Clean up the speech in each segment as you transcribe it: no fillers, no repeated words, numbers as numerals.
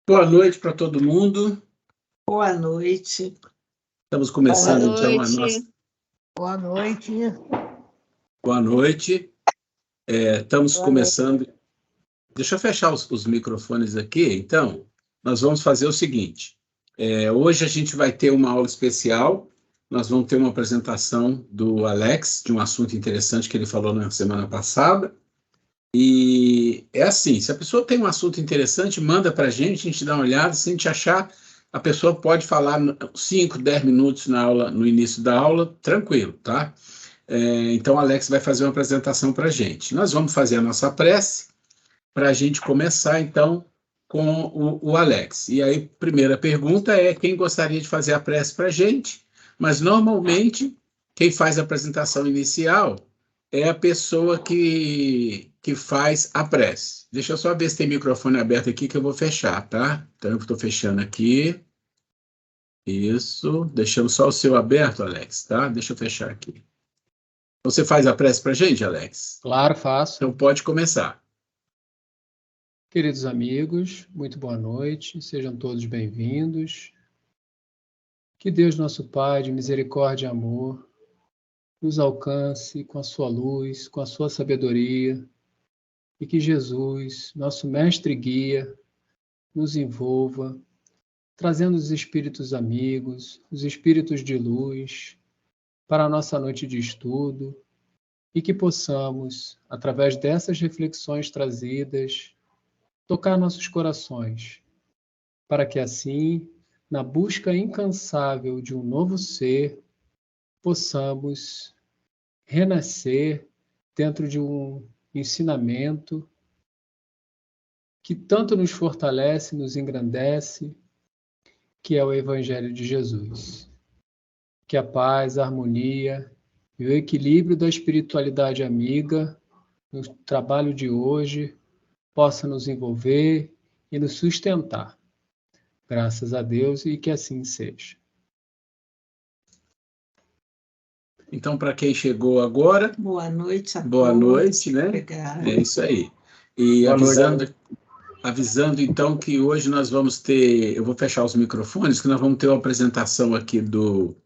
Boa noite para todo mundo. Boa noite. Estamos começando, Boa então, a noite. nossa... Boa noite. Boa noite. Estamos Boa começando... Deixa eu fechar os microfones aqui. Então, nós vamos fazer o seguinte. Hoje a gente vai ter uma aula especial. Nós vamos ter uma apresentação do Alex, de um assunto interessante que ele falou na semana passada. E é assim, se a pessoa tem um assunto interessante, manda para a gente dá uma olhada. Se a gente achar, a pessoa pode falar 5, 10 minutos na aula, no início da aula, tranquilo, tá? Então, o Alex vai fazer uma apresentação para a gente. Nós vamos fazer a nossa prece para a gente começar, então, com o Alex. E aí, primeira pergunta é quem gostaria de fazer a prece para a gente, mas, normalmente, quem faz a apresentação inicial é a pessoa que faz a prece. Deixa eu só ver se tem microfone aberto aqui que eu vou fechar, tá? Então, eu estou fechando aqui. Isso. Deixando só o seu aberto, Alex, tá? Deixa eu fechar aqui. Você faz a prece para a gente, Alex? Claro, faço. Então, pode começar. Queridos amigos, muito boa noite. Sejam todos bem-vindos. Que Deus, nosso Pai, de misericórdia e amor, nos alcance com a sua luz, com a sua sabedoria, e que Jesus, nosso mestre e guia, nos envolva, trazendo os espíritos amigos, os espíritos de luz, para a nossa noite de estudo, e que possamos, através dessas reflexões trazidas, tocar nossos corações, para que assim, na busca incansável de um novo ser, possamos renascer dentro de um ensinamento que tanto nos fortalece, nos engrandece, que é o Evangelho de Jesus. Que a paz, a harmonia e o equilíbrio da espiritualidade amiga no trabalho de hoje possa nos envolver e nos sustentar. Graças a Deus e que assim seja. Então, para quem chegou agora... Boa noite a Boa todos. noite, né? Obrigada. É isso aí. E avisando, então, que hoje nós vamos ter... Eu vou fechar os microfones, que nós vamos ter uma apresentação aqui do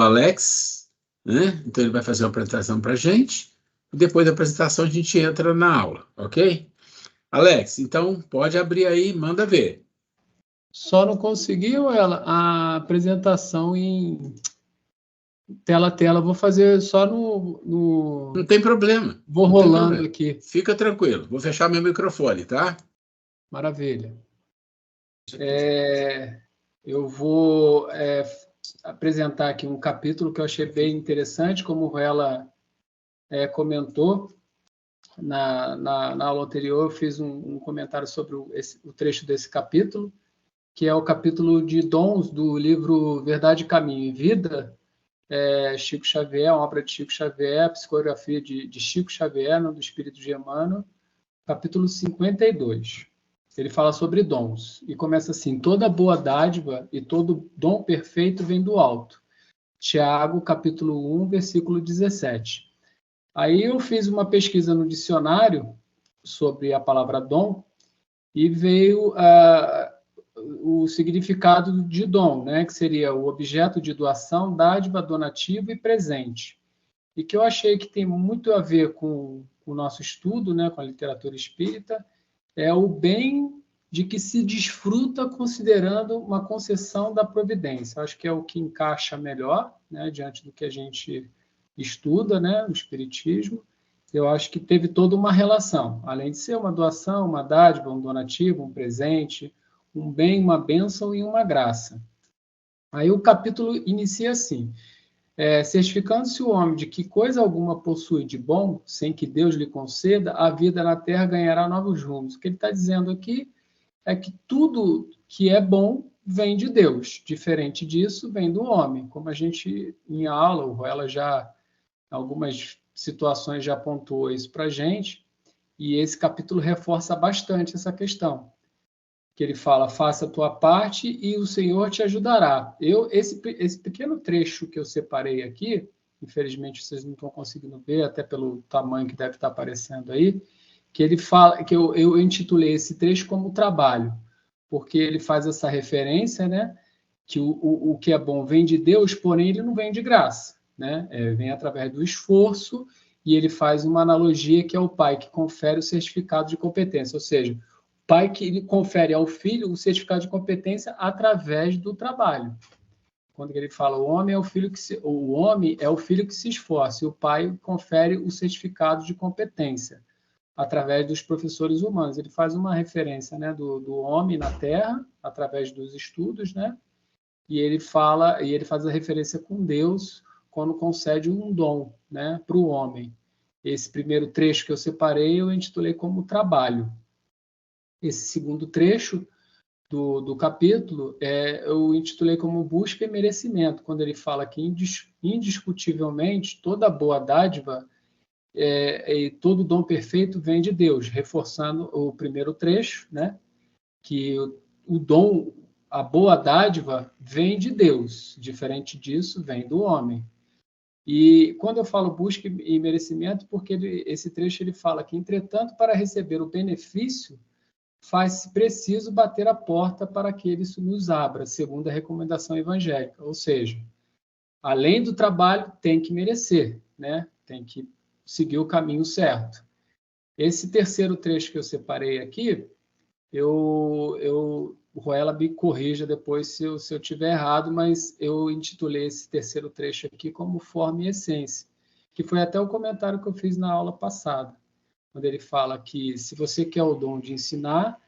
Alex, né? Então, ele vai fazer uma apresentação para a gente. E depois da apresentação, a gente entra na aula, ok? Alex, então, pode abrir aí, manda ver. Só não conseguiu a apresentação em tela a tela. Vou fazer só no... Não tem problema. Vou rolando aqui. Fica tranquilo. Vou fechar meu microfone, tá? Maravilha. Eu vou apresentar aqui um capítulo que eu achei bem interessante, como ela comentou na aula anterior. Eu fiz um comentário sobre o trecho desse capítulo, que é o capítulo de dons do livro Verdade, Caminho e Vida, Chico Xavier, a obra de Chico Xavier, a psicografia de Chico Xavier, do Espírito de Emmanuel, capítulo 52. Ele fala sobre dons, e começa assim: toda boa dádiva e todo dom perfeito vem do alto. Tiago, capítulo 1, versículo 17. Aí eu fiz uma pesquisa no dicionário sobre a palavra dom, e veio o significado de dom, né, que seria o objeto de doação, dádiva, donativo e presente. E que eu achei que tem muito a ver com o nosso estudo, né, com a literatura espírita, é o bem de que se desfruta considerando uma concessão da providência. Acho que é o que encaixa melhor, né, diante do que a gente estuda, né, no espiritismo. Eu acho que teve toda uma relação, além de ser uma doação, uma dádiva, um donativo, um presente, um bem, uma bênção e uma graça. Aí o capítulo inicia assim: certificando-se o homem de que coisa alguma possui de bom, sem que Deus lhe conceda, a vida na terra ganhará novos rumos. O que ele está dizendo aqui é que tudo que é bom vem de Deus. Diferente disso, vem do homem. Como a gente, em aula, ela já, em algumas situações, já pontuou isso para a gente, e esse capítulo reforça bastante essa questão. Que ele fala: faça a tua parte e o Senhor te ajudará. Esse pequeno trecho que eu separei aqui, infelizmente vocês não estão conseguindo ver, até pelo tamanho que deve estar aparecendo aí, que ele fala, que eu intitulei esse trecho como trabalho. porque ele faz essa referência, né, que o que é bom vem de Deus, porém ele não vem de graça, né? Vem através do esforço, e ele faz uma analogia que é o pai que confere o certificado de competência, ou seja, o pai que ele confere ao filho o certificado de competência através do trabalho. Quando ele fala o homem é o filho que se esforça, e o pai confere o certificado de competência através dos professores humanos. Ele faz uma referência, né, do homem na Terra através dos estudos, né? E ele faz a referência com Deus quando concede um dom, né, para o homem. Esse primeiro trecho que eu separei eu intitulei como trabalho. Esse segundo trecho do capítulo, eu intitulei como busca e merecimento, quando ele fala que indiscutivelmente toda boa dádiva e todo dom perfeito vem de Deus, reforçando o primeiro trecho, né? Que o dom, a boa dádiva vem de Deus, diferente disso vem do homem. E quando eu falo busca e merecimento, porque esse trecho ele fala que, entretanto, para receber o benefício, faz-se preciso bater a porta para que ele nos abra, segundo a recomendação evangélica. Ou seja, além do trabalho, tem que merecer, né? Tem que seguir o caminho certo. Esse terceiro trecho que eu separei aqui, o Ruela me corrija depois se eu tiver errado, mas eu intitulei esse terceiro trecho aqui como forma e essência, que foi até o comentário que eu fiz na aula passada, quando ele fala que se você quer o dom de ensinar,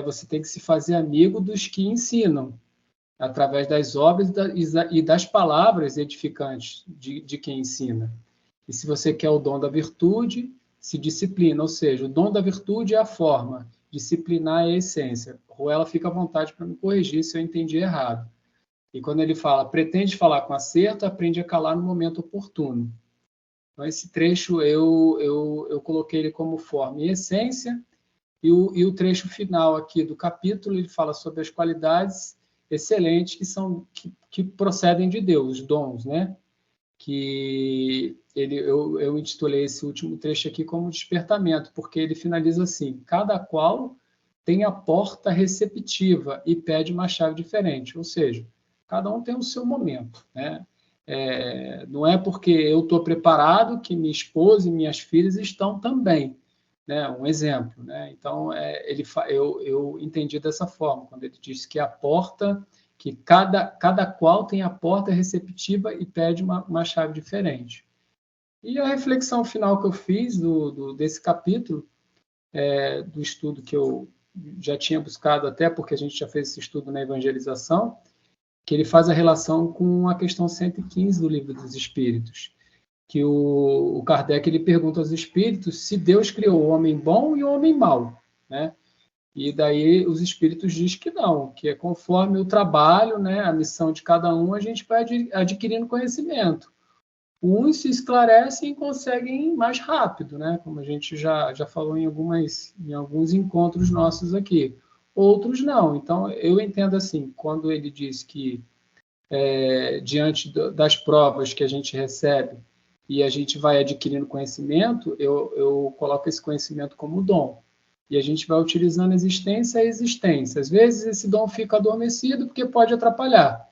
você tem que se fazer amigo dos que ensinam, através das obras e das palavras edificantes de quem ensina. E se você quer o dom da virtude, se disciplina, ou seja, o dom da virtude é a forma, disciplinar é a essência. Ruela fica à vontade para me corrigir se eu entendi errado. E quando ele fala, pretende falar com acerto, aprende a calar no momento oportuno. Então, esse trecho eu coloquei ele como forma e essência, e o trecho final aqui do capítulo, ele fala sobre as qualidades excelentes que procedem de Deus, dons, né? Que eu intitulei esse último trecho aqui como despertamento, porque ele finaliza assim, cada qual tem a porta receptiva e pede uma chave diferente, ou seja, cada um tem o seu momento, né? Não é porque eu estou preparado que minha esposa e minhas filhas estão também, né? Um exemplo, né? Então, eu entendi dessa forma, quando ele diz que a porta, que cada qual tem a porta receptiva e pede uma chave diferente. E a reflexão final que eu fiz desse capítulo, do estudo que eu já tinha buscado até, porque a gente já fez esse estudo na evangelização, que ele faz a relação com a questão 115 do Livro dos Espíritos, que o Kardec ele pergunta aos espíritos se Deus criou o homem bom e o homem mau, né? E daí os espíritos dizem que não, que é conforme o trabalho, né, a missão de cada um, a gente vai adquirindo conhecimento. Uns se esclarecem e conseguem mais rápido, né, como a gente já falou em alguns encontros nossos aqui. Outros não. Então, eu entendo assim, quando ele diz que diante das provas que a gente recebe e a gente vai adquirindo conhecimento, eu coloco esse conhecimento como dom. E a gente vai utilizando existência a existência. Às vezes esse dom fica adormecido porque pode atrapalhar.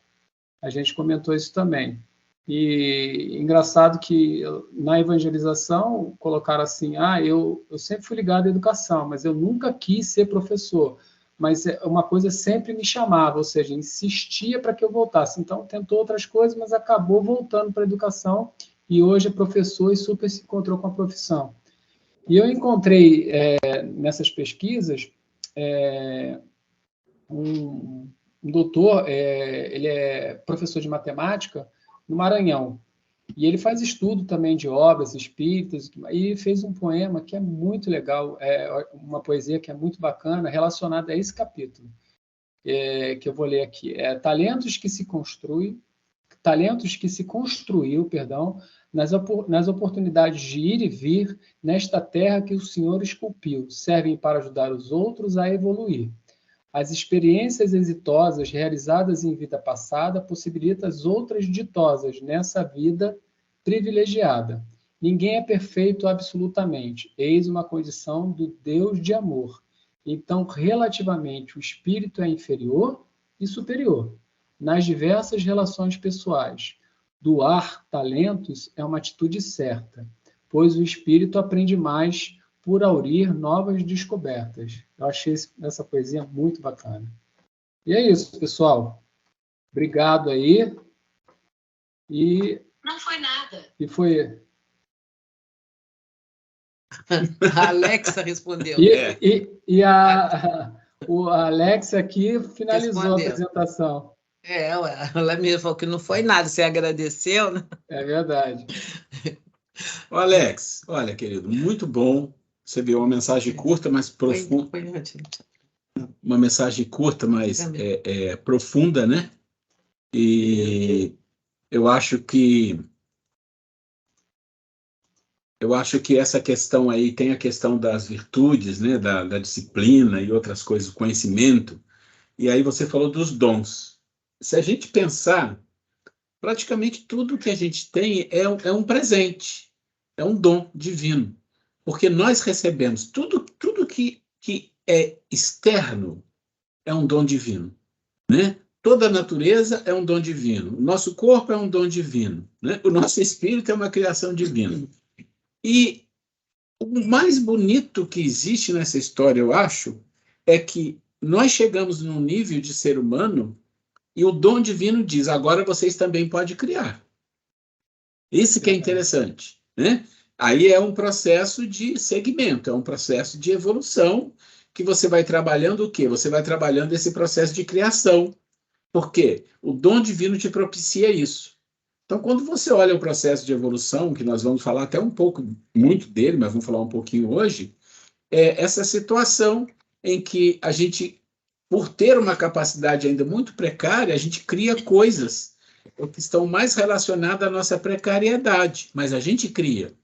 A gente comentou isso também. E engraçado que na evangelização colocaram assim, eu sempre fui ligado à educação, mas eu nunca quis ser professor. Mas uma coisa sempre me chamava, ou seja, insistia para que eu voltasse. Então tentou outras coisas, mas acabou voltando para a educação e hoje é professor e super se encontrou com a profissão. E eu encontrei nessas pesquisas um doutor, ele é professor de matemática no Maranhão, e ele faz estudo também de obras espíritas, e fez um poema que é muito legal, uma poesia que é muito bacana, relacionada a esse capítulo, que eu vou ler aqui. Talentos que se construiu, nas oportunidades de ir e vir nesta terra que o Senhor esculpiu, servem para ajudar os outros a evoluir. As experiências exitosas realizadas em vida passada possibilitam as outras ditosas nessa vida privilegiada. Ninguém é perfeito absolutamente. Eis uma condição do Deus de amor. Então, relativamente, o espírito é inferior e superior. Nas diversas relações pessoais, doar talentos é uma atitude certa, pois o espírito aprende mais por aurir novas descobertas. Eu achei essa poesia muito bacana. E é isso, pessoal. Obrigado aí. E não foi nada. E foi. A Alexa respondeu. O Alex aqui finalizou Respondeu. a apresentação. Ela mesmo falou que não foi nada, você agradeceu, né? É verdade. Ô, Alex, olha, querido, muito bom. Você deu uma mensagem curta, mas profunda. Foi ótimo. Uma mensagem curta, mas profunda, né? E eu acho que essa questão aí tem a questão das virtudes, né? Da disciplina e outras coisas, conhecimento. E aí você falou dos dons. Se a gente pensar, praticamente tudo que a gente tem é um presente, é um dom divino. Porque nós recebemos tudo que é externo é um dom divino, né? Toda a natureza é um dom divino. O nosso corpo é um dom divino, né? O nosso espírito é uma criação divina. E o mais bonito que existe nessa história, eu acho, é que nós chegamos num nível de ser humano e o dom divino diz, agora vocês também podem criar. Isso que é interessante, né? Aí é um processo de segmento, é um processo de evolução que você vai trabalhando o quê? Você vai trabalhando esse processo de criação. Por quê? O dom divino te propicia isso. Então, quando você olha o processo de evolução, que nós vamos falar até um pouco, muito dele, mas vamos falar um pouquinho hoje, é essa situação em que a gente, por ter uma capacidade ainda muito precária, a gente cria coisas que estão mais relacionadas à nossa precariedade, mas a gente cria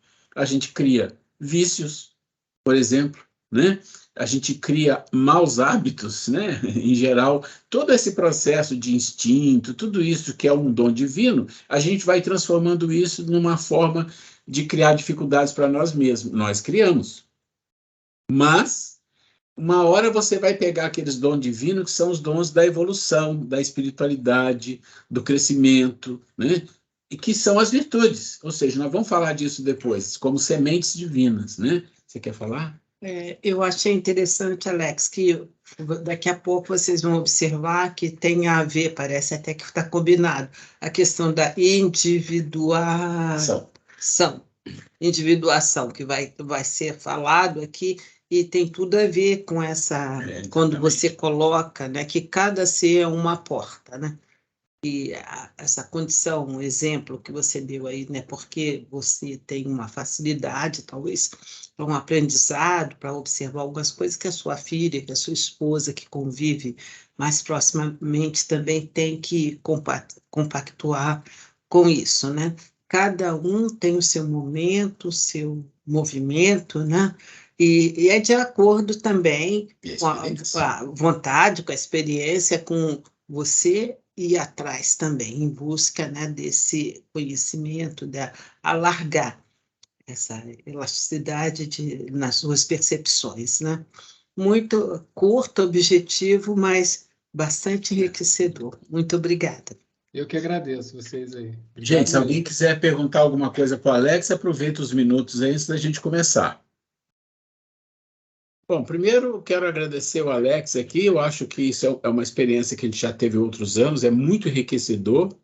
vícios, por exemplo, né? A gente cria maus hábitos, né? Em geral, todo esse processo de instinto, tudo isso que é um dom divino, a gente vai transformando isso numa forma de criar dificuldades para nós mesmos. Nós criamos. Mas, uma hora você vai pegar aqueles dons divinos que são os dons da evolução, da espiritualidade, do crescimento, né? E que são as virtudes. Ou seja, nós vamos falar disso depois, como sementes divinas, né? Você quer falar? Eu achei interessante, Alex, que daqui a pouco vocês vão observar que tem a ver, parece até que está combinado, a questão da individuação, que vai ser falado aqui, e tem tudo a ver com essa, quando você coloca, né, que cada ser é uma porta, né? E essa condição, um exemplo que você deu aí, né? Porque você tem uma facilidade, talvez, para um aprendizado, para observar algumas coisas que a sua filha, que a sua esposa, que convive mais proximamente, também tem que compactuar com isso, né? Cada um tem o seu momento, o seu movimento, né? E é de acordo também com a vontade, com a experiência, com você ir atrás também, em busca, né, desse conhecimento, alargar essa elasticidade nas suas percepções, né? Muito curto, objetivo, mas bastante enriquecedor. Muito obrigada. Eu que agradeço vocês aí. Obrigado. Gente, se alguém quiser perguntar alguma coisa para o Alex, aproveita os minutos aí antes da gente começar. Bom, primeiro quero agradecer o Alex aqui, eu acho que isso é uma experiência que a gente já teve outros anos, é muito enriquecedor,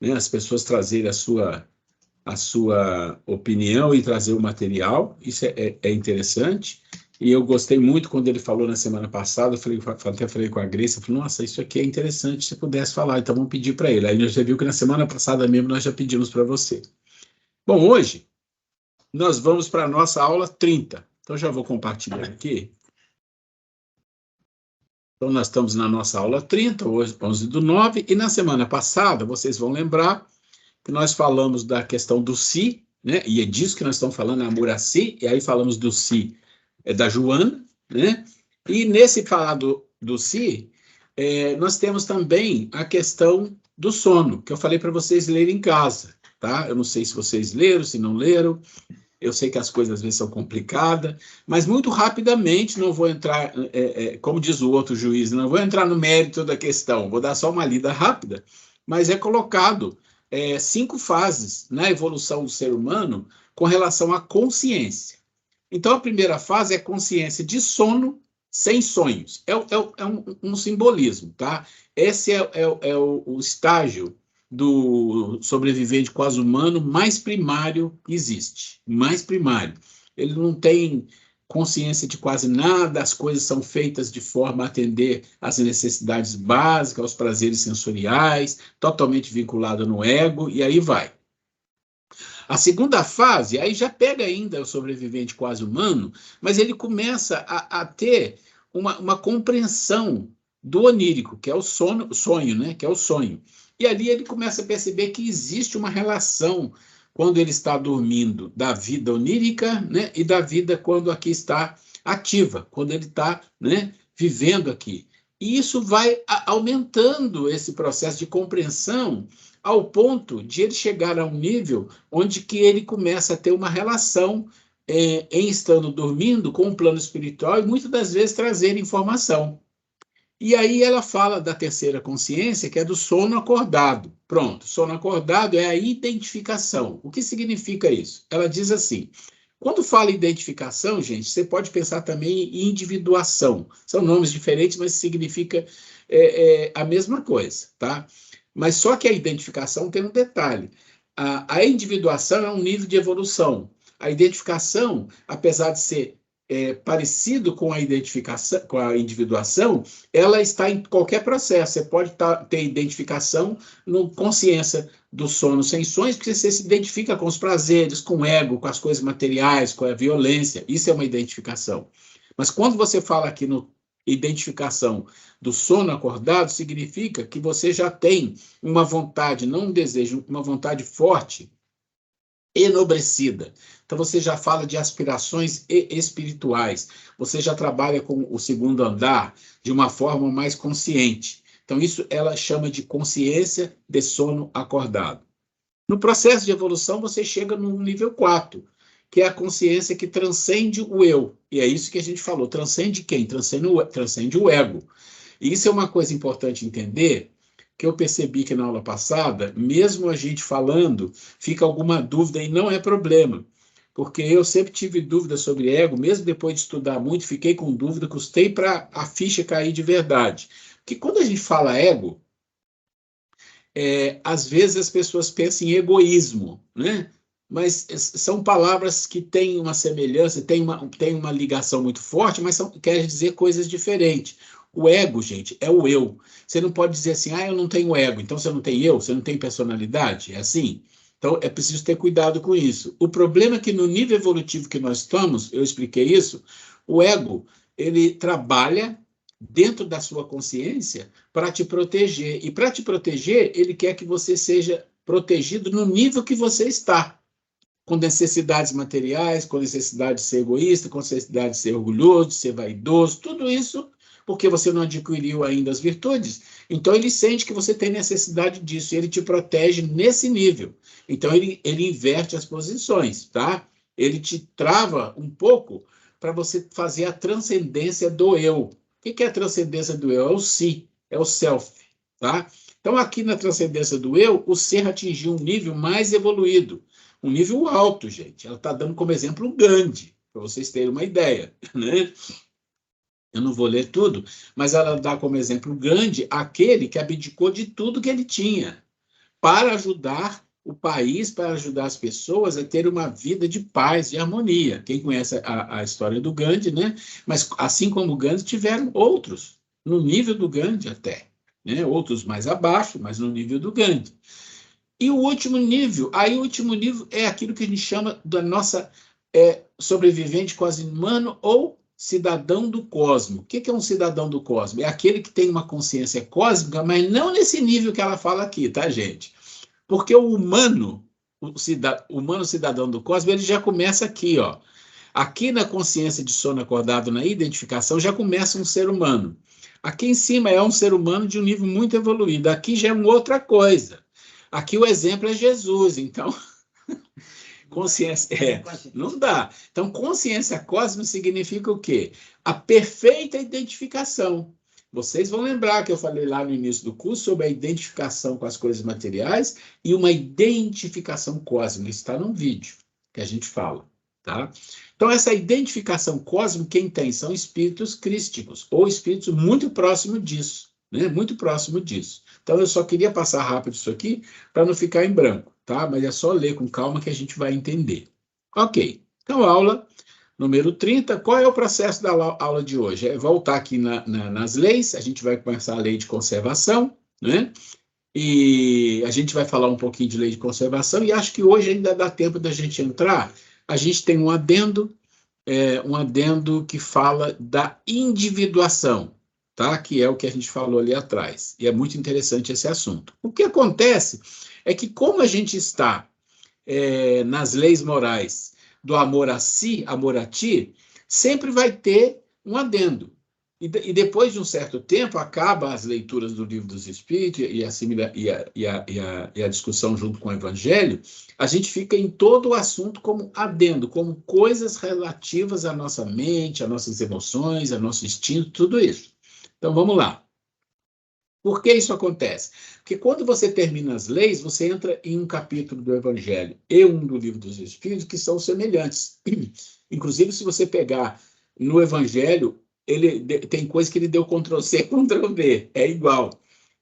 né, as pessoas trazerem a sua opinião e trazer o material, isso é interessante, e eu gostei muito quando ele falou na semana passada, até falei com a Grace, eu falei, nossa, isso aqui é interessante, se pudesse falar, então vamos pedir para ele. Aí nós já viu que na semana passada mesmo nós já pedimos para você. Bom, hoje nós vamos para a nossa aula 30. Então, já vou compartilhar aqui. Então, nós estamos na nossa aula 30, hoje, 11/9, e na semana passada, vocês vão lembrar que nós falamos da questão do si, né? E é disso que nós estamos falando, amor a si, e aí falamos do si da Joana, né? E nesse falar do si, nós temos também a questão do sono, que eu falei para vocês lerem em casa, tá? Eu não sei se vocês leram, se não leram, Eu sei que as coisas às vezes são complicadas, mas muito rapidamente, não vou entrar, como diz o outro juiz, não vou entrar no mérito da questão, vou dar só uma lida rápida, mas é colocado 5 fases na evolução do ser humano com relação à consciência. Então, a primeira fase é consciência de sono sem sonhos. É um simbolismo, tá? Esse é o estágio do sobrevivente quase humano mais primário que existe. Mais primário. Ele não tem consciência de quase nada, as coisas são feitas de forma a atender às necessidades básicas, aos prazeres sensoriais, totalmente vinculado no ego, e aí vai. A segunda fase, aí já pega ainda o sobrevivente quase humano, mas ele começa a ter uma compreensão do onírico, que é o sonho, né? Que é o sonho. E ali ele começa a perceber que existe uma relação, quando ele está dormindo, da vida onírica, né? E da vida quando aqui está ativa, quando ele está, né, vivendo aqui. E isso vai aumentando esse processo de compreensão ao ponto de ele chegar a um nível onde que ele começa a ter uma relação em estando dormindo com o plano espiritual e muitas das vezes trazer informação. E aí ela fala da terceira consciência, que é do sono acordado. Pronto, sono acordado é a identificação. O que significa isso? Ela diz assim, quando fala identificação, gente, você pode pensar também em individuação. São nomes diferentes, mas significa a mesma coisa, tá? Mas só que a identificação tem um detalhe. A individuação é um nível de evolução. A identificação, apesar de ser parecido com a identificação, com a individuação, ela está em qualquer processo. Você pode ter identificação no consciência do sono sem sonhos, porque você se identifica com os prazeres, com o ego, com as coisas materiais, com a violência. Isso é uma identificação. Mas quando você fala aqui no identificação do sono acordado, significa que você já tem uma vontade, não um desejo, uma vontade forte, enobrecida. Então, você já fala de aspirações espirituais, você já trabalha com o segundo andar de uma forma mais consciente. Então, isso ela chama de consciência de sono acordado. No processo de evolução, você chega no nível 4, que é a consciência que transcende o eu. E é isso que a gente falou. Transcende quem? Transcende o ego. E isso é uma coisa importante entender, que eu percebi que na aula passada, mesmo a gente falando, fica alguma dúvida e não é problema. Porque eu sempre tive dúvida sobre ego, mesmo depois de estudar muito, fiquei com dúvida, custei para a ficha cair de verdade. Porque quando a gente fala ego, às vezes as pessoas pensam em egoísmo, né? Mas são palavras que têm uma semelhança, têm uma ligação muito forte, mas querem dizer coisas diferentes. O ego, gente, é o eu. Você não pode dizer assim, eu não tenho ego, então você não tem eu, você não tem personalidade, é assim? Então, é preciso ter cuidado com isso. O problema é que no nível evolutivo que nós estamos, eu expliquei isso, o ego, ele trabalha dentro da sua consciência para te proteger. E para te proteger, ele quer que você seja protegido no nível que você está, com necessidades materiais, com necessidade de ser egoísta, com necessidade de ser orgulhoso, de ser vaidoso, tudo isso porque você não adquiriu ainda as virtudes. Então, ele sente que você tem necessidade disso, e ele te protege nesse nível. Então, ele inverte as posições, tá? Ele te trava um pouco para você fazer a transcendência do eu. O que é a transcendência do eu? É o si, é o self, tá? Então, aqui na transcendência do eu, o ser atingiu um nível mais evoluído, um nível alto, gente. Ela está dando como exemplo o Gandhi, para vocês terem uma ideia, né? Eu não vou ler tudo, mas ela dá como exemplo Gandhi, aquele que abdicou de tudo que ele tinha para ajudar o país, para ajudar as pessoas a ter uma vida de paz, de harmonia. Quem conhece a história do Gandhi, né? Mas assim como o Gandhi, tiveram outros, no nível do Gandhi até, né? Outros mais abaixo, mas no nível do Gandhi. E o último nível, o último nível é aquilo que a gente chama da nossa sobrevivente quase humano ou cidadão do cosmos. O que é um cidadão do cosmos? É aquele que tem uma consciência cósmica, mas não nesse nível que ela fala aqui, tá, gente? Porque o humano cidadão do cosmos, ele já começa aqui, ó. Aqui na consciência de sono acordado, na identificação, já começa um ser humano. Aqui em cima é um ser humano de um nível muito evoluído. Aqui já é uma outra coisa. Aqui o exemplo é Jesus, então... Consciência, não dá. Então, consciência cósmica significa o quê? A perfeita identificação. Vocês vão lembrar que eu falei lá no início do curso sobre a identificação com as coisas materiais e uma identificação cósmica. Isso está num vídeo que a gente fala, tá? Então, essa identificação cósmica, quem tem são espíritos crísticos, ou espíritos muito próximos disso, né? Muito próximo disso. Então, eu só queria passar rápido isso aqui para não ficar em branco, tá? Mas é só ler com calma que a gente vai entender. Ok. Então, aula número 30, qual é o processo da aula de hoje? É voltar aqui nas leis, a gente vai começar a lei de conservação, né? E a gente vai falar um pouquinho de lei de conservação, e acho que hoje ainda dá tempo da gente entrar. A gente tem um adendo que fala da individuação, tá? Que é o que a gente falou ali atrás. E é muito interessante esse assunto. O que acontece é que, como a gente está nas leis morais do amor a si, amor a ti, sempre vai ter um adendo. E depois de um certo tempo, acaba as leituras do Livro dos Espíritos e a discussão junto com o Evangelho, a gente fica em todo o assunto como adendo, como coisas relativas à nossa mente, às nossas emoções, ao nosso instinto, tudo isso. Então, vamos lá. Por que isso acontece? Porque quando você termina as leis, você entra em um capítulo do Evangelho e um do Livro dos Espíritos que são semelhantes. Inclusive, se você pegar no Evangelho, tem coisa que ele deu Ctrl+C, Ctrl+V, é igual.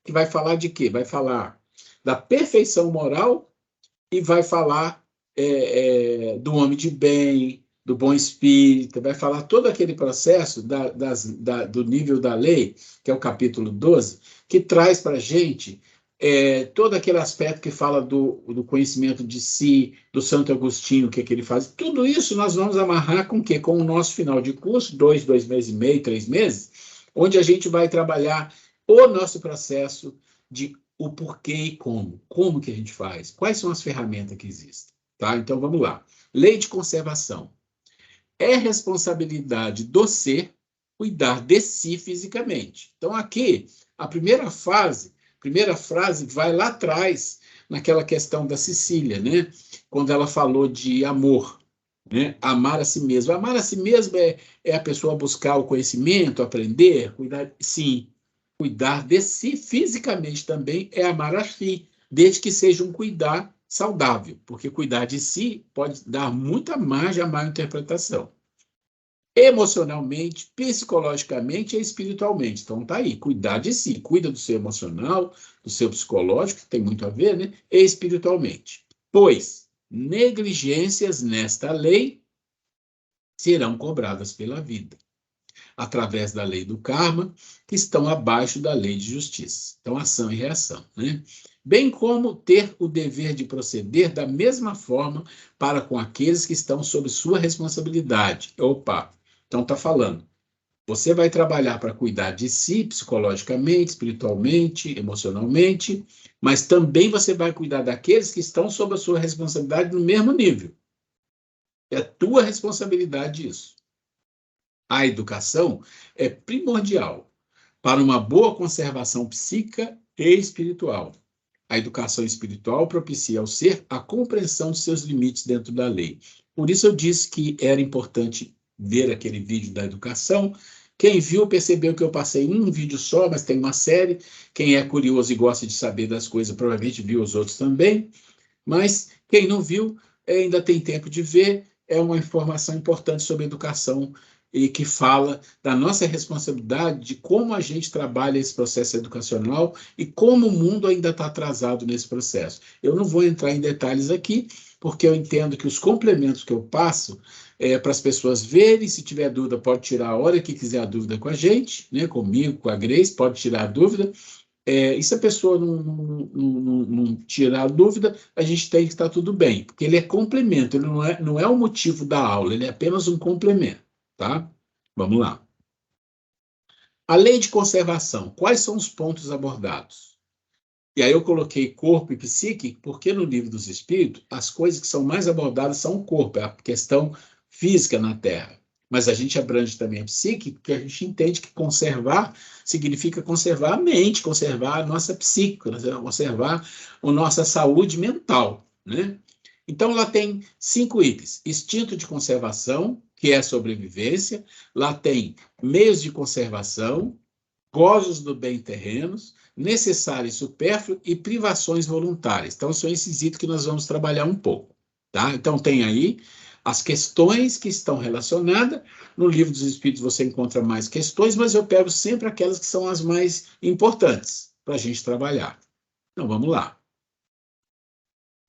Que vai falar de quê? Vai falar da perfeição moral e vai falar do homem de bem, do bom espírito, vai falar todo aquele processo do nível da lei, que é o capítulo 12, que traz para a gente todo aquele aspecto que fala do conhecimento de si, do Santo Agostinho, o que ele faz. Tudo isso nós vamos amarrar com o quê? Com o nosso final de curso, 2 meses e meio, 3 meses, onde a gente vai trabalhar o nosso processo de o porquê e como. Como que a gente faz? Quais são as ferramentas que existem? Tá? Então, vamos lá. Lei de conservação. É responsabilidade do ser cuidar de si fisicamente. Então, aqui, a primeira frase vai lá atrás, naquela questão da Cecília, né? Quando ela falou de amor, né? Amar a si mesmo. Amar a si mesmo é a pessoa buscar o conhecimento, aprender, cuidar, sim. Cuidar de si fisicamente também é amar a si, desde que seja um cuidar saudável, porque cuidar de si pode dar muita margem à má interpretação. Emocionalmente, psicologicamente e espiritualmente. Então, tá aí, cuidar de si, cuida do seu emocional, do seu psicológico, que tem muito a ver, né? E espiritualmente. Pois negligências nesta lei serão cobradas pela vida, através da lei do karma, que estão abaixo da lei de justiça. Então, ação e reação, né? Bem como ter o dever de proceder da mesma forma para com aqueles que estão sob sua responsabilidade. Opa! Então, está falando. Você vai trabalhar para cuidar de si, psicologicamente, espiritualmente, emocionalmente, mas também você vai cuidar daqueles que estão sob a sua responsabilidade no mesmo nível. É tua responsabilidade isso. A educação é primordial para uma boa conservação psíquica e espiritual. A educação espiritual propicia ao ser a compreensão de seus limites dentro da lei. Por isso eu disse que era importante ver aquele vídeo da educação. Quem viu percebeu que eu passei um vídeo só, mas tem uma série. Quem é curioso e gosta de saber das coisas provavelmente viu os outros também. Mas quem não viu ainda tem tempo de ver. É uma informação importante sobre educação e que fala da nossa responsabilidade de como a gente trabalha esse processo educacional e como o mundo ainda está atrasado nesse processo. Eu não vou entrar em detalhes aqui, porque eu entendo que os complementos que eu passo para as pessoas verem, se tiver dúvida, pode tirar a hora que quiser a dúvida com a gente, né, comigo, com a Grace, pode tirar a dúvida. E se a pessoa não tirar a dúvida, a gente tem que estar tudo bem, porque ele é complemento, ele não é o motivo da aula, ele é apenas um complemento, tá? Vamos lá. A lei de conservação, quais são os pontos abordados? E aí eu coloquei corpo e psique, porque no Livro dos Espíritos, as coisas que são mais abordadas são o corpo, é a questão física na Terra. Mas a gente abrange também a psique, porque a gente entende que conservar significa conservar a mente, conservar a nossa psique, conservar a nossa saúde mental, né? Então, lá tem 5 itens. Instinto de conservação, que é a sobrevivência. Lá tem meios de conservação, gozos do bem terrenos, necessário e supérfluo e privações voluntárias. Então, são esses itens que nós vamos trabalhar um pouco. Tá? Então, tem aí as questões que estão relacionadas. No Livro dos Espíritos você encontra mais questões, mas eu pego sempre aquelas que são as mais importantes para a gente trabalhar. Então, vamos lá.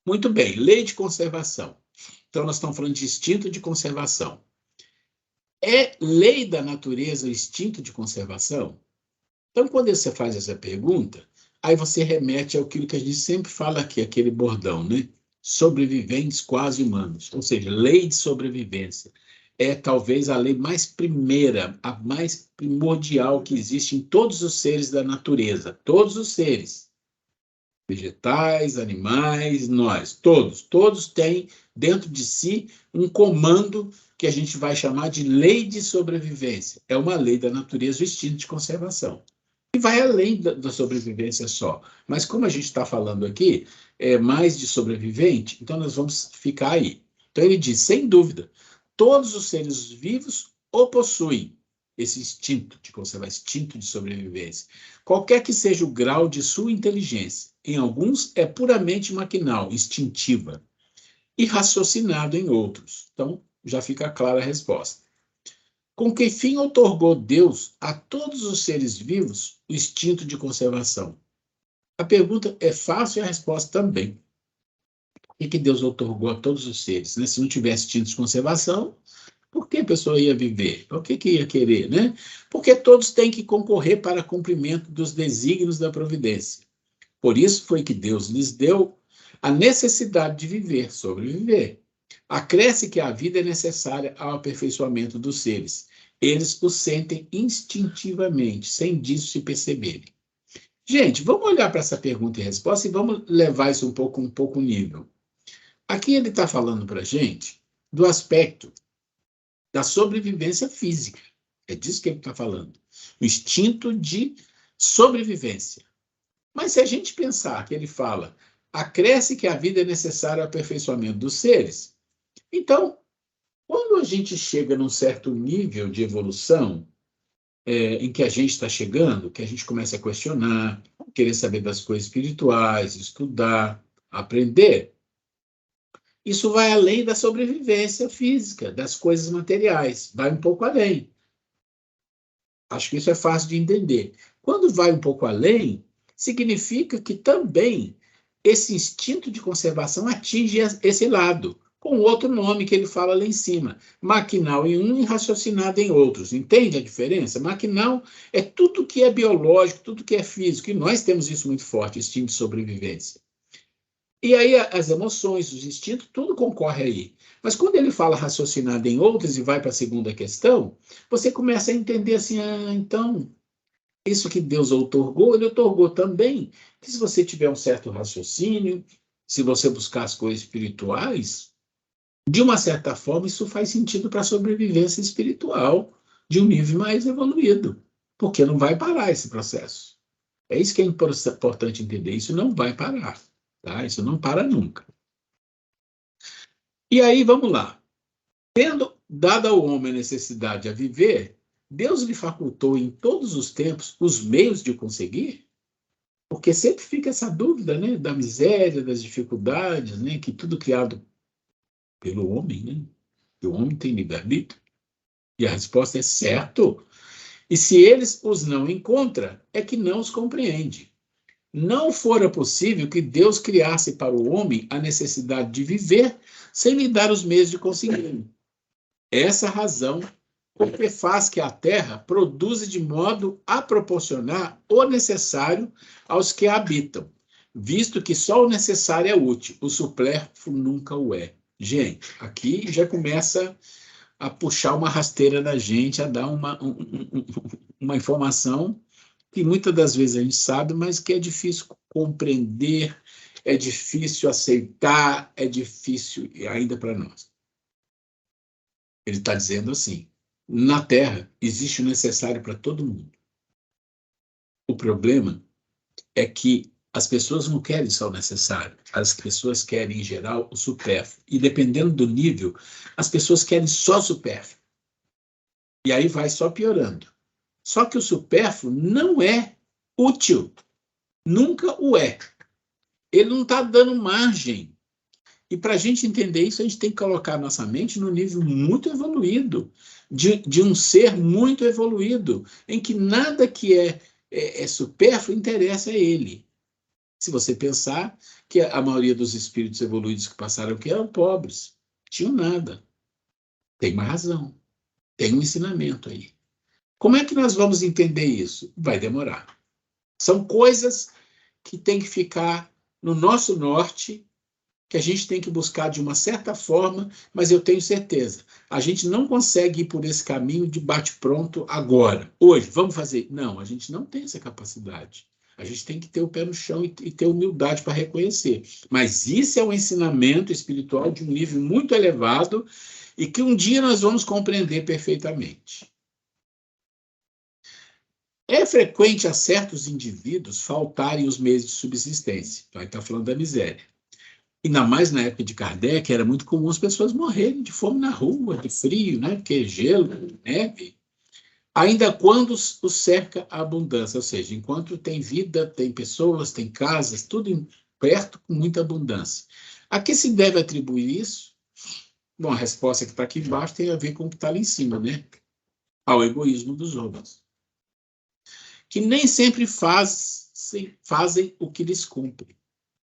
Muito bem, lei de conservação. Então, nós estamos falando de instinto de conservação. É lei da natureza o instinto de conservação? Então, quando você faz essa pergunta, aí você remete àquilo que a gente sempre fala aqui, aquele bordão, né? Sobreviventes quase humanos, ou seja, lei de sobrevivência. É talvez a lei mais primeira, a mais primordial que existe em todos os seres da natureza, todos os seres. Vegetais, animais, nós, todos têm dentro de si um comando que a gente vai chamar de lei de sobrevivência. É uma lei da natureza, o instinto de conservação. E vai além da sobrevivência só. Mas como a gente está falando aqui, é mais de sobrevivente, então nós vamos ficar aí. Então ele diz, sem dúvida, todos os seres vivos o possuem, esse instinto de conservar, instinto de sobrevivência. Qualquer que seja o grau de sua inteligência, em alguns é puramente maquinal, instintiva, e raciocinado em outros. Então, já fica clara a resposta. Com que fim outorgou Deus a todos os seres vivos o instinto de conservação? A pergunta é fácil e a resposta também. Por que Deus outorgou a todos os seres? Né? Se não tivesse instinto de conservação, por que a pessoa ia viver? Por que ia querer, né? Porque todos têm que concorrer para cumprimento dos desígnios da providência. Por isso foi que Deus lhes deu a necessidade de viver, sobreviver. Acresce que a vida é necessária ao aperfeiçoamento dos seres. Eles o sentem instintivamente, sem disso se perceberem. Gente, vamos olhar para essa pergunta e resposta e vamos levar isso um pouco nível. Aqui ele está falando para a gente do aspecto da sobrevivência física. É disso que ele está falando. O instinto de sobrevivência. Mas se a gente pensar que ele fala, acresce que a vida é necessária ao aperfeiçoamento dos seres, então, quando a gente chega num certo nível de evolução, em que a gente está chegando, que a gente começa a questionar, querer saber das coisas espirituais, estudar, aprender, isso vai além da sobrevivência física, das coisas materiais, vai um pouco além. Acho que isso é fácil de entender. Quando vai um pouco além, significa que também esse instinto de conservação atinge esse lado, com outro nome que ele fala lá em cima, maquinal em um e raciocinado em outros. Entende a diferença? Maquinal é tudo que é biológico, tudo que é físico, e nós temos isso muito forte, instinto de sobrevivência. E aí as emoções, os instintos, tudo concorre aí. Mas quando ele fala raciocinado em outros e vai para a segunda questão, você começa a entender assim, então, isso que Deus outorgou, ele outorgou também que se você tiver um certo raciocínio, se você buscar as coisas espirituais, de uma certa forma, isso faz sentido para a sobrevivência espiritual de um nível mais evoluído, porque não vai parar esse processo. É isso que é importante entender, isso não vai parar. Tá? Isso não para nunca. E aí, vamos lá. Tendo dado ao homem a necessidade a viver, Deus lhe facultou em todos os tempos os meios de conseguir? Porque sempre fica essa dúvida, né, da miséria, das dificuldades, né, que tudo criado pelo homem, né? Que o homem tem livre-arbítrio. E a resposta é certo. E se eles os não encontra, é que não os compreende. Não fora possível que Deus criasse para o homem a necessidade de viver sem lhe dar os meios de conseguir. Essa razão porque faz que a terra produza de modo a proporcionar o necessário aos que a habitam, visto que só o necessário é útil, o supérfluo nunca o é. Gente, aqui já começa a puxar uma rasteira da gente, a dar uma informação que muitas das vezes a gente sabe, mas que é difícil compreender, é difícil aceitar, é difícil ainda para nós. Ele está dizendo assim, na Terra existe o necessário para todo mundo. O problema é que As pessoas não querem só o necessário, as pessoas querem, em geral, o supérfluo. E dependendo do nível, as pessoas querem só o supérfluo. E aí vai só piorando. Só que o supérfluo não é útil. Nunca o é. Ele não está dando margem. E para a gente entender isso, a gente tem que colocar a nossa mente no nível muito evoluído, de um ser muito evoluído, em que nada que é supérfluo interessa a ele. Se você pensar que a maioria dos espíritos evoluídos que passaram aqui eram pobres, tinham nada. Tem uma razão, tem um ensinamento aí. Como é que nós vamos entender isso? Vai demorar. São coisas que têm que ficar no nosso norte, que a gente tem que buscar de uma certa forma, mas eu tenho certeza, a gente não consegue ir por esse caminho de bate-pronto agora, hoje, vamos fazer. Não, a gente não tem essa capacidade. A gente tem que ter o pé no chão e ter humildade para reconhecer. Mas isso é um ensinamento espiritual de um nível muito elevado e que um dia nós vamos compreender perfeitamente. É frequente a certos indivíduos faltarem os meios de subsistência. Então, aí está falando da miséria. Ainda mais na época de Kardec, era muito comum as pessoas morrerem de fome na rua, de frio, né? Porque gelo, neve. Ainda quando os cerca a abundância, ou seja, enquanto tem vida, tem pessoas, tem casas, tudo perto com muita abundância. A que se deve atribuir isso? Bom, a resposta que está aqui embaixo tem a ver com o que está ali em cima, né? Ao egoísmo dos homens, que nem sempre fazem o que lhes cumpre.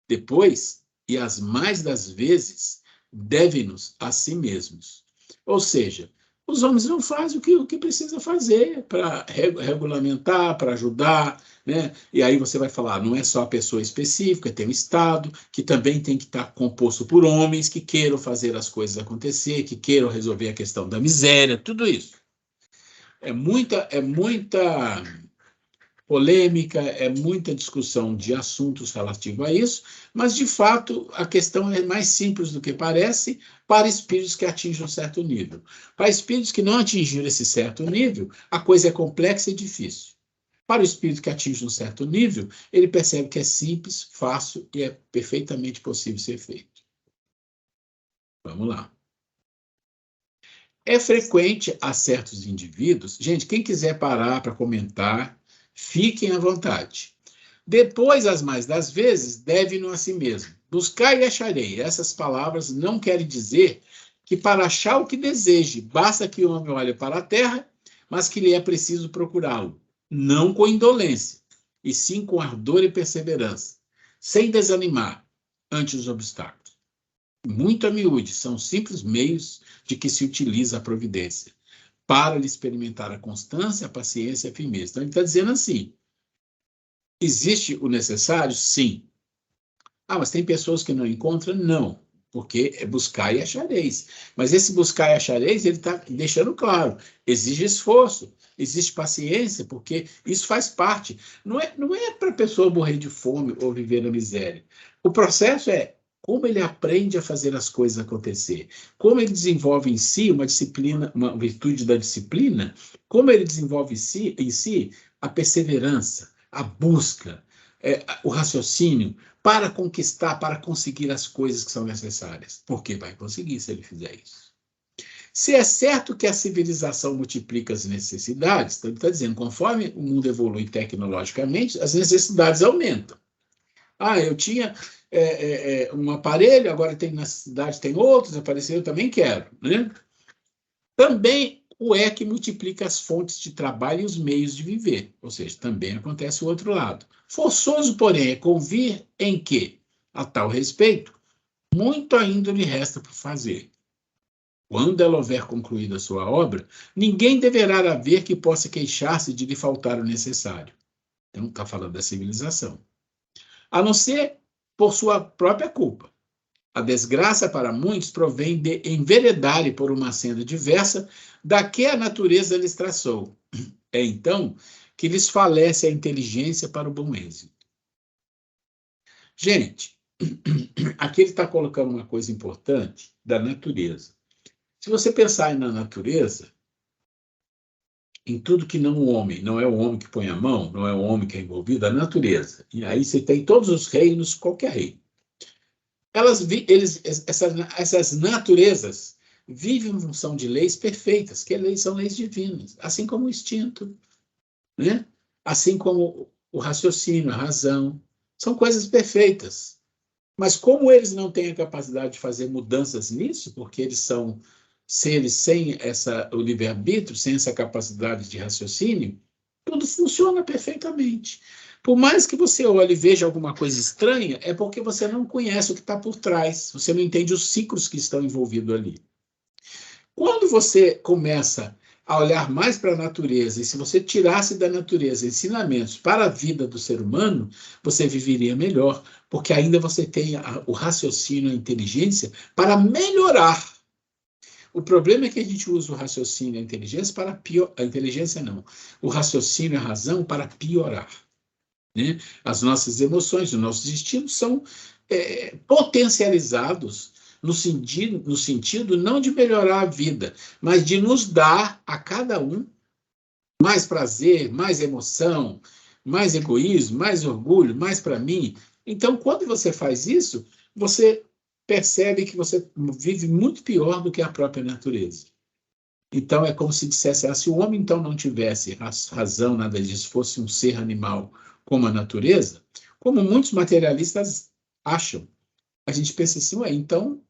Depois, e as mais das vezes, devem-nos a si mesmos. Ou seja, os homens não fazem o que precisa fazer para regulamentar, para ajudar, né? E aí você vai falar, não é só a pessoa específica, tem o Estado, que também tem que estar composto por homens que queiram fazer as coisas acontecer, que queiram resolver a questão da miséria, tudo isso. É muita polêmica, é muita discussão de assuntos relativos a isso, mas, de fato, a questão é mais simples do que parece para espíritos que atingem um certo nível. Para espíritos que não atingiram esse certo nível, a coisa é complexa e difícil. Para o espírito que atinge um certo nível, ele percebe que é simples, fácil e é perfeitamente possível ser feito. Vamos lá. É frequente a certos indivíduos... Gente, quem quiser parar para comentar, fiquem à vontade. Depois, as mais das vezes, deve-no a si mesmo. Buscai e acharei. Essas palavras não querem dizer que para achar o que deseje, basta que o homem olhe para a terra, mas que lhe é preciso procurá-lo. Não com indolência, e sim com ardor e perseverança, sem desanimar ante os obstáculos. Muito a miúde, são simples meios de que se utiliza a providência para lhe experimentar a constância, a paciência e a firmeza. Então, ele está dizendo assim, existe o necessário? Sim. Ah, mas tem pessoas que não encontram? Não, porque é buscar e achareis. Mas esse buscar e achareis, ele está deixando claro, exige esforço, existe paciência, porque isso faz parte. Não é para a pessoa morrer de fome ou viver na miséria. O processo é como ele aprende a fazer as coisas acontecer, como ele desenvolve em si uma disciplina, uma virtude da disciplina, como ele desenvolve em si a perseverança, a busca, o raciocínio para conquistar, para conseguir as coisas que são necessárias. Porque vai conseguir se ele fizer isso. Se é certo que a civilização multiplica as necessidades, então ele está dizendo, conforme o mundo evolui tecnologicamente, as necessidades aumentam. Ah, eu tinha um aparelho, agora tem na cidade, tem outros, apareceu, eu também quero. Né? Também o que multiplica as fontes de trabalho e os meios de viver. Ou seja, também acontece o outro lado. Forçoso, porém, é convir em que, a tal respeito, muito ainda lhe resta por fazer. Quando ela houver concluído a sua obra, ninguém deverá haver que possa queixar-se de lhe faltar o necessário. Então, está falando da civilização. A não ser por sua própria culpa. A desgraça para muitos provém de enveredarem por uma senda diversa da que a natureza lhes traçou. É então que lhes falece a inteligência para o bom êxito. Gente, aqui ele está colocando uma coisa importante da natureza. Se você pensar na natureza, em tudo que não o homem, não é o homem que põe a mão, não é o homem que é envolvido, a natureza. E aí você tem todos os reinos, qualquer reino. Essas naturezas vivem em função de leis perfeitas, que são leis divinas, assim como o instinto, né? Assim como o raciocínio, a razão, são coisas perfeitas. Mas como eles não têm a capacidade de fazer mudanças nisso, porque eles são seres sem o livre-arbítrio, sem essa capacidade de raciocínio, tudo funciona perfeitamente. Por mais que você olhe e veja alguma coisa estranha, é porque você não conhece o que está por trás, você não entende os ciclos que estão envolvidos ali. Quando você começa a olhar mais para a natureza, e se você tirasse da natureza ensinamentos para a vida do ser humano, você viveria melhor, porque ainda você tem o raciocínio, a inteligência para melhorar. O problema é que a gente usa o raciocínio e a inteligência para piorar. A inteligência não. O raciocínio e a razão para piorar. Né? As nossas emoções, os nossos instintos são potencializados no sentido não de melhorar a vida, mas de nos dar a cada um mais prazer, mais emoção, mais egoísmo, mais orgulho, mais para mim. Então, quando você faz isso, você percebe que você vive muito pior do que a própria natureza. Então, é como se dissesse, se o homem então não tivesse razão, nada disso, fosse um ser animal como a natureza, como muitos materialistas acham, a gente pensa assim, então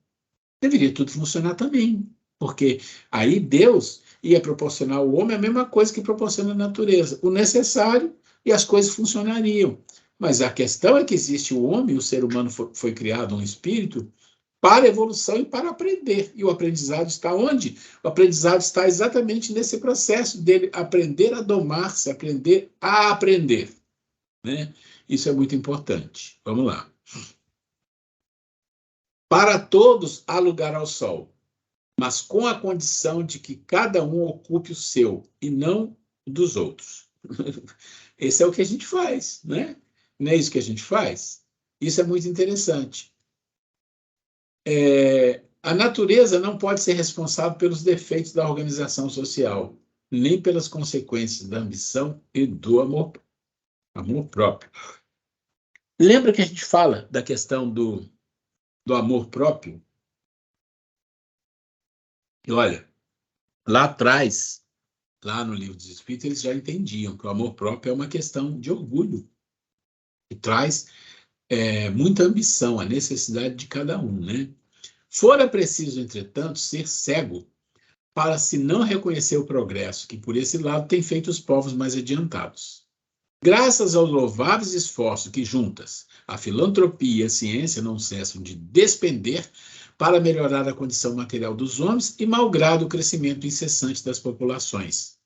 deveria tudo funcionar também, porque aí Deus ia proporcionar ao homem a mesma coisa que proporciona a natureza, o necessário, e as coisas funcionariam. Mas a questão é que existe o homem, o ser humano foi criado um espírito para a evolução e para aprender. E o aprendizado está onde? O aprendizado está exatamente nesse processo dele aprender a domar-se, aprender a aprender. Né? Isso é muito importante. Vamos lá. Para todos há lugar ao sol, mas com a condição de que cada um ocupe o seu e não dos outros. Esse é o que a gente faz, né? Não é isso que a gente faz? Isso é muito interessante. A natureza não pode ser responsável pelos defeitos da organização social, nem pelas consequências da ambição e do amor próprio. Lembra que a gente fala da questão do amor próprio? E olha, lá atrás, lá no Livro dos Espíritos, eles já entendiam que o amor próprio é uma questão de orgulho, que traz muita ambição, a necessidade de cada um, né? Fora preciso, entretanto, ser cego para se não reconhecer o progresso que, por esse lado, tem feito os povos mais adiantados. Graças aos louváveis esforços que, juntas, a filantropia e a ciência não cessam de despender para melhorar a condição material dos homens e malgrado o crescimento incessante das populações.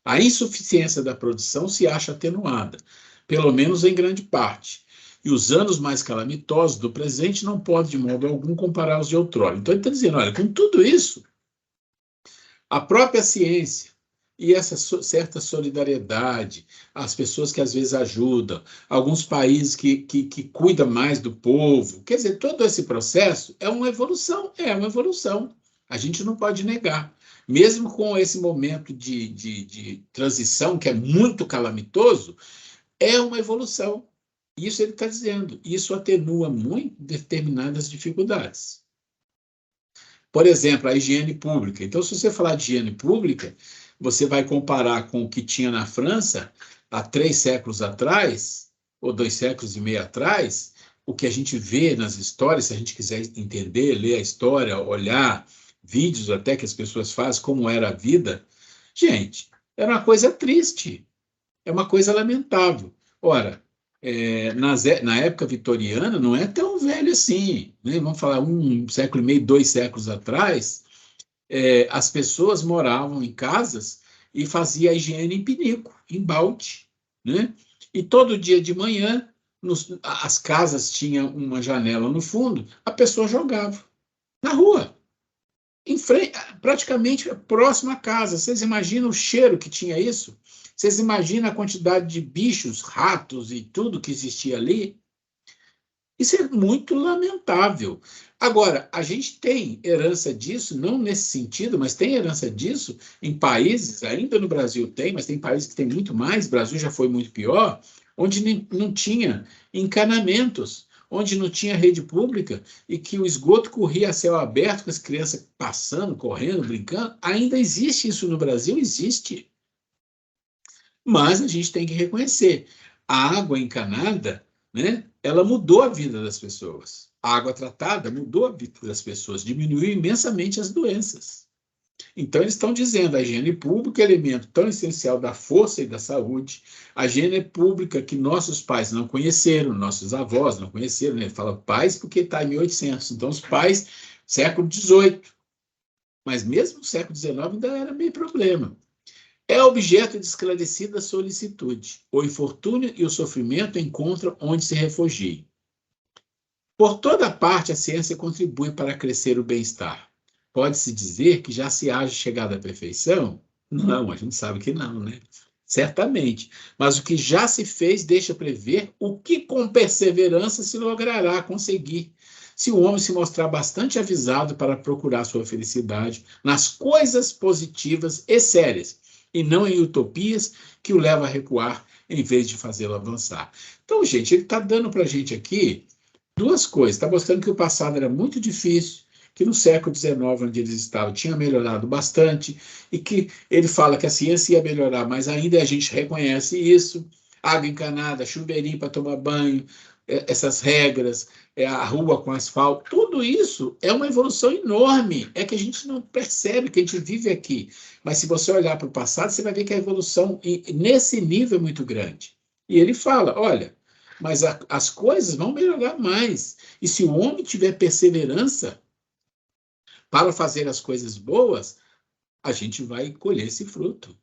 A insuficiência da produção se acha atenuada, pelo menos em grande parte, e os anos mais calamitosos do presente não podem, de modo algum, comparar os de outrora. Então, ele está dizendo, olha, com tudo isso, a própria ciência e essa certa solidariedade, as pessoas que às vezes ajudam, alguns países que cuidam mais do povo, quer dizer, todo esse processo é uma evolução, a gente não pode negar. Mesmo com esse momento de transição, que é muito calamitoso, é uma evolução. Isso ele está dizendo. Isso atenua muito determinadas dificuldades. Por exemplo, a higiene pública. Então, se você falar de higiene pública, você vai comparar com o que tinha na França há 3 séculos atrás, ou 2 séculos e meio atrás, o que a gente vê nas histórias, se a gente quiser entender, ler a história, olhar vídeos até que as pessoas fazem, como era a vida, gente, era uma coisa triste, é uma coisa lamentável. Ora, na época vitoriana, não é tão velho assim, né? Vamos falar 1 século e meio, 2 séculos atrás, as pessoas moravam em casas e faziam a higiene em pinico, em balde, né? E todo dia de manhã, as casas tinham uma janela no fundo, a pessoa jogava na rua, em frente, praticamente próximo à casa. Vocês imaginam o cheiro que tinha isso? Vocês imaginam a quantidade de bichos, ratos e tudo que existia ali? Isso é muito lamentável. Agora, a gente tem herança disso, não nesse sentido, mas tem herança disso em países, ainda no Brasil tem, mas tem países que tem muito mais, o Brasil já foi muito pior, onde não tinha encanamentos, onde não tinha rede pública e que o esgoto corria a céu aberto, com as crianças passando, correndo, brincando. Ainda existe isso no Brasil? Existe. Mas a gente tem que reconhecer, a água encanada, né, ela mudou a vida das pessoas. A água tratada mudou a vida das pessoas, diminuiu imensamente as doenças. Então, eles estão dizendo, a higiene pública é elemento tão essencial da força e da saúde, a higiene pública que nossos pais não conheceram, nossos avós não conheceram, né? Ele fala pais porque está em 1800, então os pais, século XVIII, mas mesmo no século XIX ainda era meio problema. É objeto de esclarecida solicitude. O infortúnio e o sofrimento encontram onde se refugiem. Por toda parte, a ciência contribui para crescer o bem-estar. Pode-se dizer que já se haja chegado à perfeição? Não, a gente sabe que não, né? Certamente. Mas o que já se fez deixa prever o que com perseverança se logrará conseguir, se o homem se mostrar bastante avisado para procurar sua felicidade nas coisas positivas e sérias, e não em utopias que o levam a recuar em vez de fazê-lo avançar. Então, gente, ele está dando para a gente aqui duas coisas. Está mostrando que o passado era muito difícil, que no século XIX, onde eles estavam, tinha melhorado bastante, e que ele fala que a ciência ia melhorar, mas ainda a gente reconhece isso. Água encanada, chuveirinho para tomar banho, essas regras, a rua com asfalto, tudo isso é uma evolução enorme. É que a gente não percebe que a gente vive aqui. Mas se você olhar para o passado, você vai ver que a evolução nesse nível é muito grande. E ele fala, olha, mas as coisas vão melhorar mais. E se o homem tiver perseverança para fazer as coisas boas, a gente vai colher esse fruto.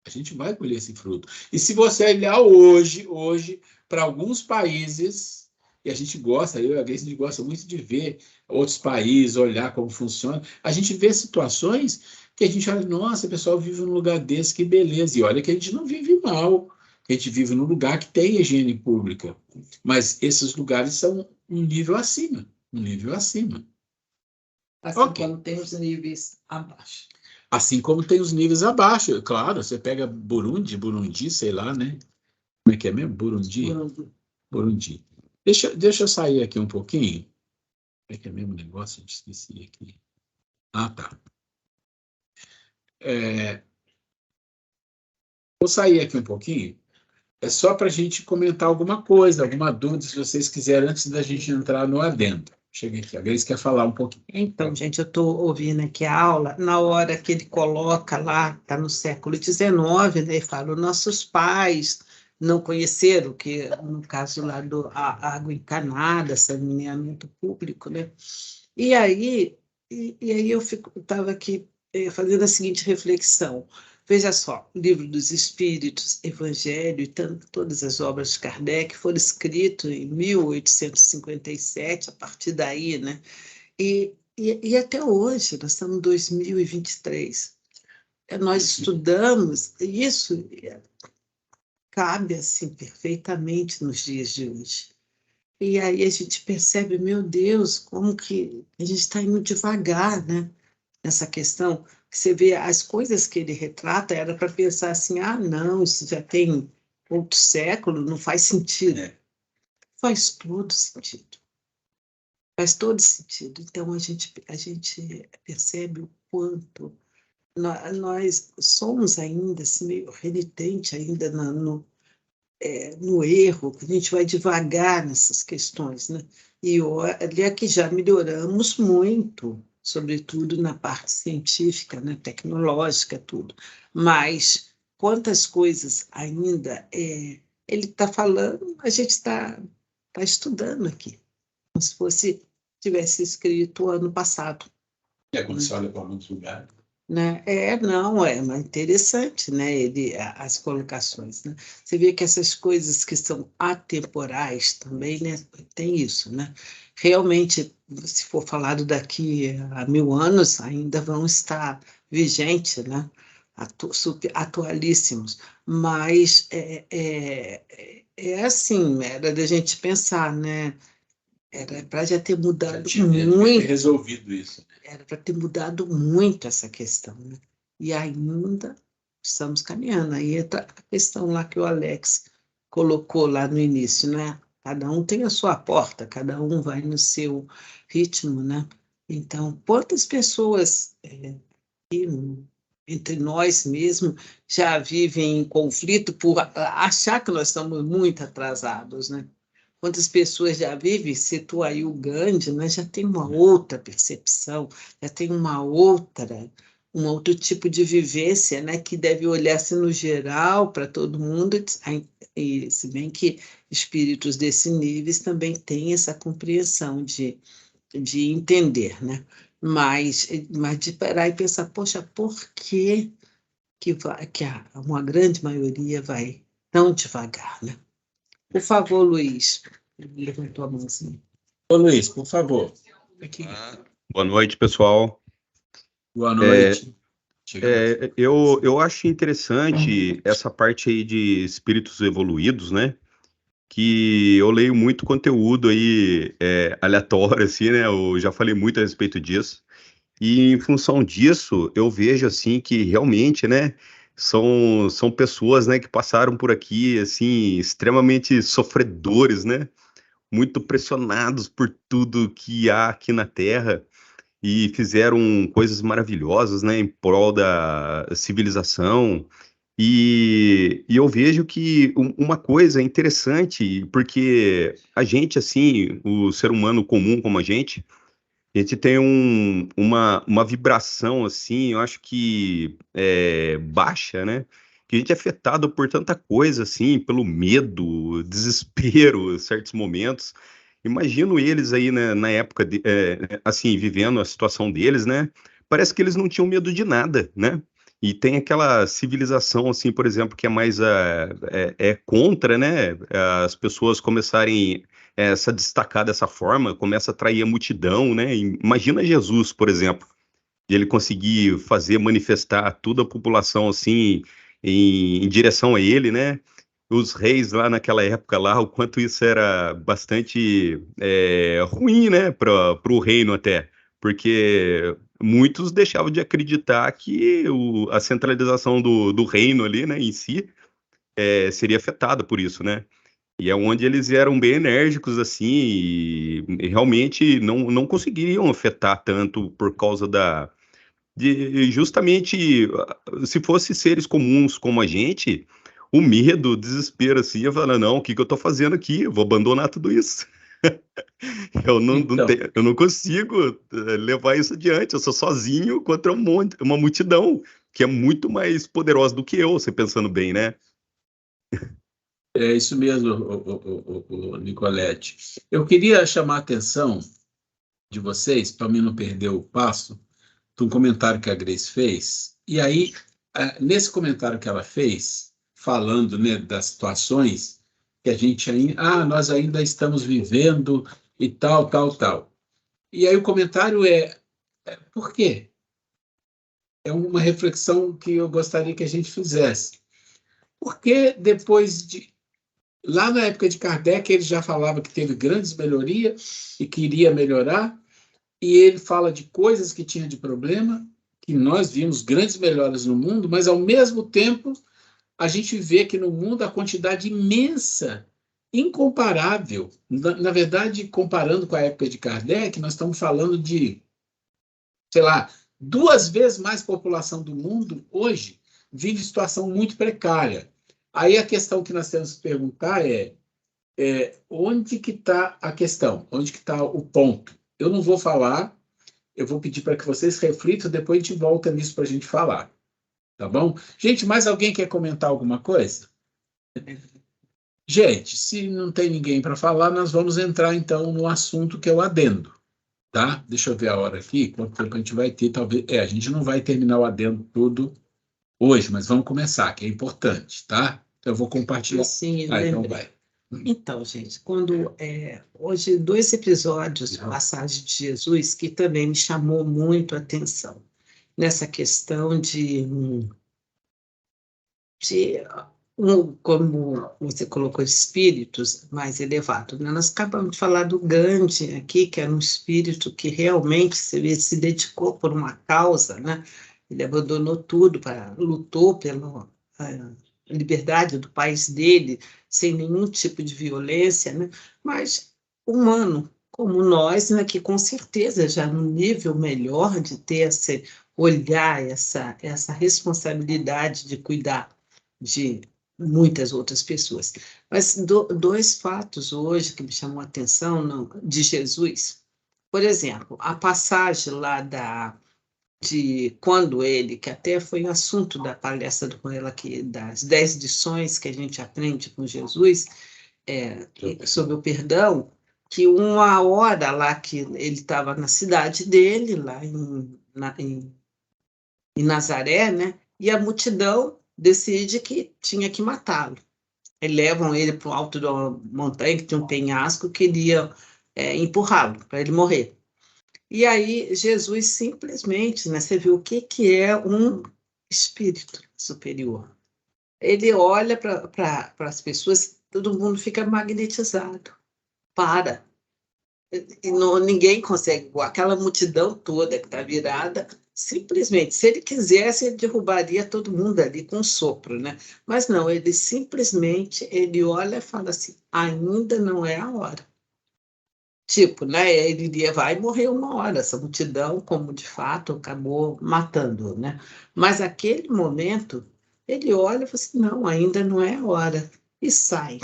A gente vai colher esse fruto. E se você olhar hoje para alguns países, e a gente gosta, eu e a Grace, a gente gosta muito de ver outros países, olhar como funciona, a gente vê situações que a gente olha, nossa, o pessoal vive num lugar desse, que beleza. E olha que a gente não vive mal, a gente vive num lugar que tem higiene pública. Mas esses lugares são um nível acima, um nível acima. Assim como tem os níveis abaixo. Assim como tem os níveis abaixo, claro, você pega Burundi, sei lá, né? Como é que é mesmo? Burundi. Deixa eu sair aqui um pouquinho. Como é que é mesmo o negócio? Eu esqueci aqui. Ah, tá. Vou sair aqui um pouquinho. É só para a gente comentar alguma coisa, alguma dúvida, se vocês quiserem, antes da gente entrar no adendo. Cheguei aqui, a Grace quer falar um pouquinho. Então, gente, eu estou ouvindo aqui a aula, na hora que ele coloca lá, está no século XIX, né, e fala, nossos pais não conheceram, que no caso lá a água encanada, saneamento público, né? E aí eu estava aqui fazendo a seguinte reflexão. Veja só, o Livro dos Espíritos, Evangelho e todas as obras de Kardec foram escritos em 1857, a partir daí, né? E até hoje, nós estamos em 2023. Nós estudamos, e isso cabe assim perfeitamente nos dias de hoje. E aí a gente percebe, meu Deus, como que a gente está indo devagar, né? Nessa questão, que você vê as coisas que ele retrata, era para pensar assim, ah, não, isso já tem outro século, não faz sentido. Faz todo sentido. Faz todo sentido. Então, a gente percebe o quanto nós somos ainda assim, meio renitente ainda no erro, que a gente vai devagar nessas questões, né? E olha que já melhoramos muito, sobretudo na parte científica, né? Tecnológica, tudo. Mas quantas coisas ainda ele está falando, a gente está estudando aqui, como se tivesse escrito ano passado. Quando você olha para muitos lugares. Né? Não, mas interessante, né? As colocações, né? Você vê que essas coisas que são atemporais também, né? Tem isso, né? Realmente, se for falado daqui a 1000 anos, ainda vão estar vigentes, né? Super atualíssimos, mas é assim, era da gente pensar, né? Era para já ter mudado Ter muito. resolvido isso. Era para ter mudado muito essa questão, né? E ainda estamos caminhando. Aí entra a questão lá que o Alex colocou lá no início, né? Cada um tem a sua porta, cada um vai no seu ritmo, né? Então, quantas pessoas entre nós mesmo já vivem em conflito por achar que nós estamos muito atrasados, né? Quantas pessoas já vivem, citou aí o Gandhi, né? Já tem uma outra percepção, já tem um outro tipo de vivência, né? Que deve olhar-se no geral para todo mundo, e se bem que espíritos desse nível também têm essa compreensão de entender, né? Mas de parar e pensar, poxa, por que uma grande maioria vai tão devagar, né? Por favor, Luiz. Ele levantou a mãozinha. Ô, Luiz, por favor. Aqui. Boa noite, pessoal. Boa noite. Eu acho interessante essa parte aí de espíritos evoluídos, né? Que eu leio muito conteúdo aí aleatório, assim, né? Eu já falei muito a respeito disso. E em função disso, eu vejo, assim, que realmente, né? São pessoas, né, que passaram por aqui, assim, extremamente sofredores, né? Muito pressionados por tudo que há aqui na Terra e fizeram coisas maravilhosas, né, em prol da civilização. E eu vejo que uma coisa interessante, porque a gente, assim, o ser humano comum como a gente tem uma vibração, assim, eu acho que baixa, né? Que a gente é afetado por tanta coisa, assim, pelo medo, desespero, em certos momentos. Imagino eles aí, né, na época, assim, vivendo a situação deles, né? Parece que eles não tinham medo de nada, né? E tem aquela civilização, assim, por exemplo, que é mais contra, né? As pessoas começarem se destacar dessa forma, começa a atrair a multidão, né? Imagina Jesus, por exemplo, e ele conseguir fazer manifestar toda a população, assim, em direção a ele, né? Os reis lá naquela época lá, o quanto isso era bastante ruim, né, para o reino até, porque muitos deixavam de acreditar que a centralização do reino ali, né, em si, seria afetada por isso, né? E é onde eles eram bem enérgicos, assim, e realmente não conseguiriam afetar tanto por causa de justamente, se fosse seres comuns como a gente, o medo, o desespero, assim, ia falar, não, o que eu tô fazendo aqui? Eu vou abandonar tudo isso. Então, Eu não consigo levar isso adiante, eu sou sozinho contra uma multidão, que é muito mais poderosa do que eu, você pensando bem, né? é isso mesmo, Nicolete. Eu queria chamar a atenção de vocês, para mim não perder o passo, de um comentário que a Grace fez. E aí, nesse comentário que ela fez, falando, né, das situações que a gente ainda, nós ainda estamos vivendo e tal, tal, tal. E aí o comentário por quê? É uma reflexão que eu gostaria que a gente fizesse. Porque depois de lá na época de Kardec, ele já falava que teve grandes melhorias e que iria melhorar, e ele fala de coisas que tinha de problema, que nós vimos grandes melhoras no mundo, mas ao mesmo tempo a gente vê que no mundo a quantidade imensa, incomparável. Na verdade, comparando com a época de Kardec, nós estamos falando de, sei lá, 2 vezes mais população do mundo hoje vive situação muito precária. Aí a questão que nós temos que perguntar onde que está a questão? Onde que está o ponto? Eu não vou falar, eu vou pedir para que vocês reflitam, depois a gente volta nisso para a gente falar. Tá bom? Gente, mais alguém quer comentar alguma coisa? Gente, se não tem ninguém para falar, nós vamos entrar então no assunto que é o adendo. Tá? Deixa eu ver a hora aqui, quanto tempo a gente vai ter. Talvez, a gente não vai terminar o adendo tudo hoje, mas vamos começar, que é importante, tá? Então, eu vou compartilhar. Sim, Então vai. Então, gente, hoje 2 episódios de Passagem de Jesus que também me chamou muito a atenção nessa questão de como você colocou, espíritos mais elevados, né? Nós acabamos de falar do Gandhi aqui, que era um espírito que realmente se dedicou por uma causa, né? Ele abandonou tudo, lutou pela liberdade do país dele, sem nenhum tipo de violência, né? Mas humano, como nós, né? Que com certeza já no nível melhor de ter esse olhar, essa responsabilidade de cuidar de muitas outras pessoas. Mas dois fatos hoje que me chamam a atenção de Jesus. Por exemplo, a passagem lá de quando ele, que até foi o assunto da palestra do Coelho aqui, das 10 lições que a gente aprende com Jesus, sobre o perdão, que uma hora lá que ele estava na cidade dele, lá em Nazaré, né? E a multidão decide que tinha que matá-lo. E levam ele para o alto da montanha, que tinha um penhasco, queria empurrá-lo para ele morrer. E aí Jesus simplesmente, né, você viu o que é um espírito superior. Ele olha para as pessoas, todo mundo fica magnetizado. Para. E ninguém consegue, aquela multidão toda que está virada, simplesmente, se ele quisesse, ele derrubaria todo mundo ali com um sopro, né? Mas não, ele simplesmente, ele olha e fala assim, ainda não é a hora. Tipo, né, ele vai morrer uma hora, essa multidão, como de fato, acabou matando, né? Mas aquele momento, ele olha e fala assim, não, ainda não é a hora, e sai.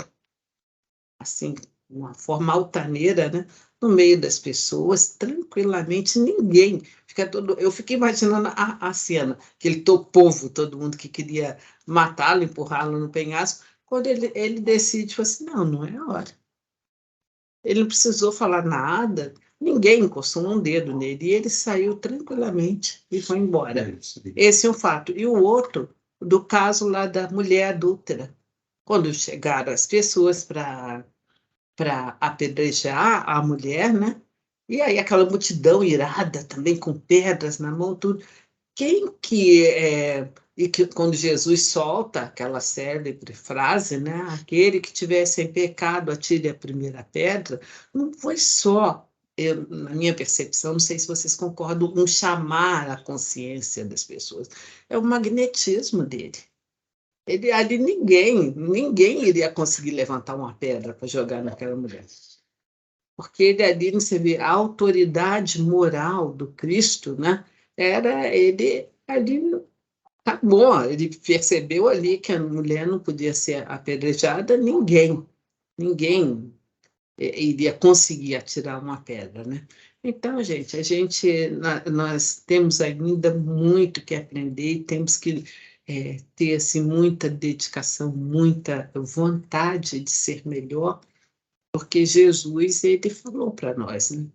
Assim, uma forma altaneira, né? No meio das pessoas, tranquilamente, ninguém fica todo. Eu fiquei imaginando a cena, aquele povo, todo mundo que queria matá-lo, empurrá-lo no penhasco, quando ele decide, fala assim, não, não é a hora. Ele não precisou falar nada, ninguém encostou um dedo nele, e ele saiu tranquilamente e foi embora. Esse é um fato. E o outro, do caso lá da mulher adúltera, quando chegaram as pessoas para apedrejar a mulher, né? E aí aquela multidão irada também, com pedras na mão, tudo. Quem que e que quando Jesus solta aquela célebre frase, né? Aquele que tiver sem pecado, atire a primeira pedra, não foi só, na minha percepção, não sei se vocês concordam, um chamar a consciência das pessoas. É o magnetismo dele. Ele, ali ninguém iria conseguir levantar uma pedra para jogar naquela mulher. Porque ele ali, você vê, a autoridade moral do Cristo, né? Ele ali, tá bom, ele percebeu ali que a mulher não podia ser apedrejada, ninguém iria conseguir atirar uma pedra, né? Então, gente, nós temos ainda muito que aprender e temos que ter assim, muita dedicação, muita vontade de ser melhor, porque Jesus, ele falou para nós, né?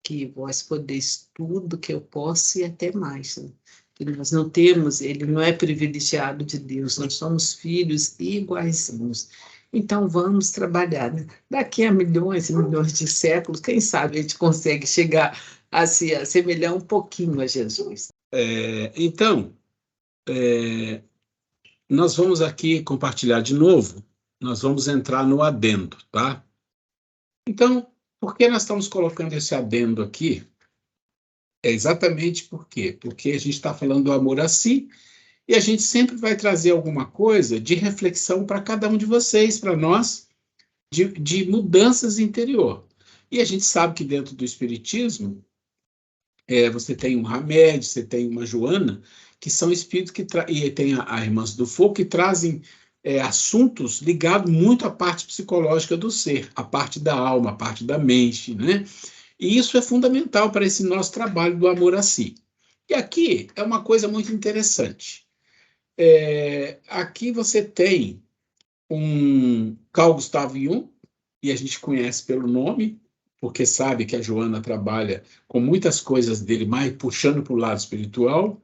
Que vós podeis tudo que eu posso e até mais, né? Que nós não temos, ele não é privilegiado de Deus, nós somos filhos iguaizinhos. Então vamos trabalhar, né? Daqui a milhões e milhões de séculos, quem sabe a gente consegue chegar a se assemelhar um pouquinho a Jesus. Então, nós vamos aqui compartilhar de novo, nós vamos entrar no adendo, tá? Então, por que nós estamos colocando esse adendo aqui? É exatamente por quê? Porque a gente está falando do amor a si, e a gente sempre vai trazer alguma coisa de reflexão para cada um de vocês, para nós, de mudanças interior. E a gente sabe que dentro do Espiritismo, você tem um Hamed, você tem uma Joana, que são espíritos e tem a Irmãs do Fogo, que trazem assuntos ligados muito à parte psicológica do ser, a parte da alma, a parte da mente, né? E isso é fundamental para esse nosso trabalho do amor a si. E aqui é uma coisa muito interessante. Aqui você tem um Carl Gustav Jung, e a gente conhece pelo nome, porque sabe que a Joana trabalha com muitas coisas dele, mais puxando para o lado espiritual.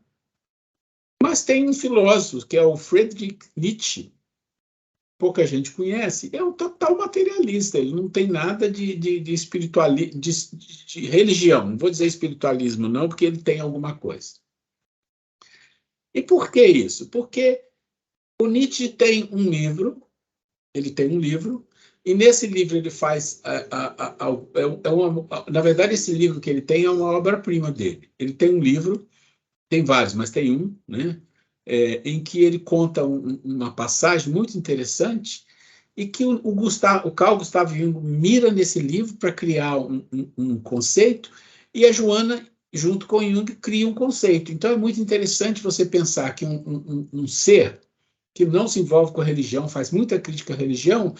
Mas tem um filósofo, que é o Friedrich Nietzsche, pouca gente conhece, é um total materialista, ele não tem nada de espiritualismo, de religião, não vou dizer espiritualismo não, porque ele tem alguma coisa. E por que isso? Porque O Nietzsche tem um livro, e nesse livro ele faz, na verdade, esse livro que ele tem é uma obra-prima dele. Ele tem um livro, tem vários, mas tem um, né, em que ele conta uma passagem muito interessante e que o Carl Gustav Jung mira nesse livro para criar um conceito, e a Joana, junto com Jung, cria um conceito. Então é muito interessante você pensar que um ser que não se envolve com a religião, faz muita crítica à religião,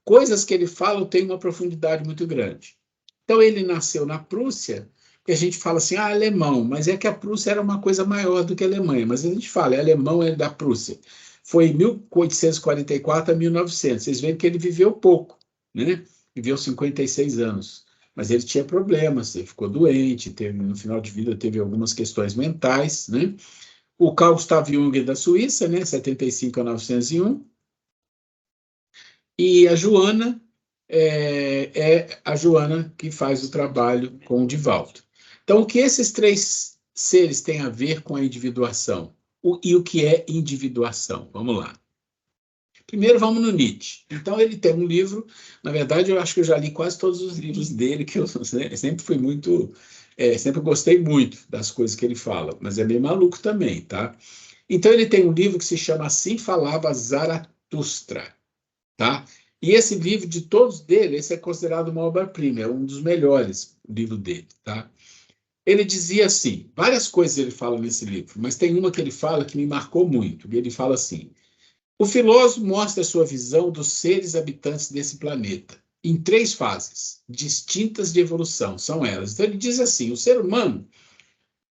coisas que ele fala têm uma profundidade muito grande. Então ele nasceu na Prússia, que a gente fala assim, alemão, mas é que a Prússia era uma coisa maior do que a Alemanha, mas a gente fala, alemão é da Prússia. Foi em 1844 a 1900. Vocês veem que ele viveu pouco, né? Viveu 56 anos. Mas ele tinha problemas, ele ficou doente, no final de vida teve algumas questões mentais, né? O Carl Gustav Jung é da Suíça, né? 75 a 901. E a Joana é a Joana que faz o trabalho com o Divaldo. Então, o que esses três seres têm a ver com a individuação? E o que é individuação? Vamos lá. Primeiro, vamos no Nietzsche. Então, ele tem um livro, na verdade, eu acho que eu já li quase todos os livros dele, que eu sempre fui muito, sempre gostei muito das coisas que ele fala, mas é meio maluco também, tá? Então, ele tem um livro que se chama Assim Falava Zaratustra, tá? E esse livro, de todos dele, esse é considerado uma obra-prima, é um dos melhores livros dele, tá? Ele dizia assim, várias coisas ele fala nesse livro, mas tem uma que ele fala que me marcou muito. Ele fala assim: o filósofo mostra a sua visão dos seres habitantes desse planeta em três fases distintas de evolução, são elas. Então ele diz assim, o ser humano,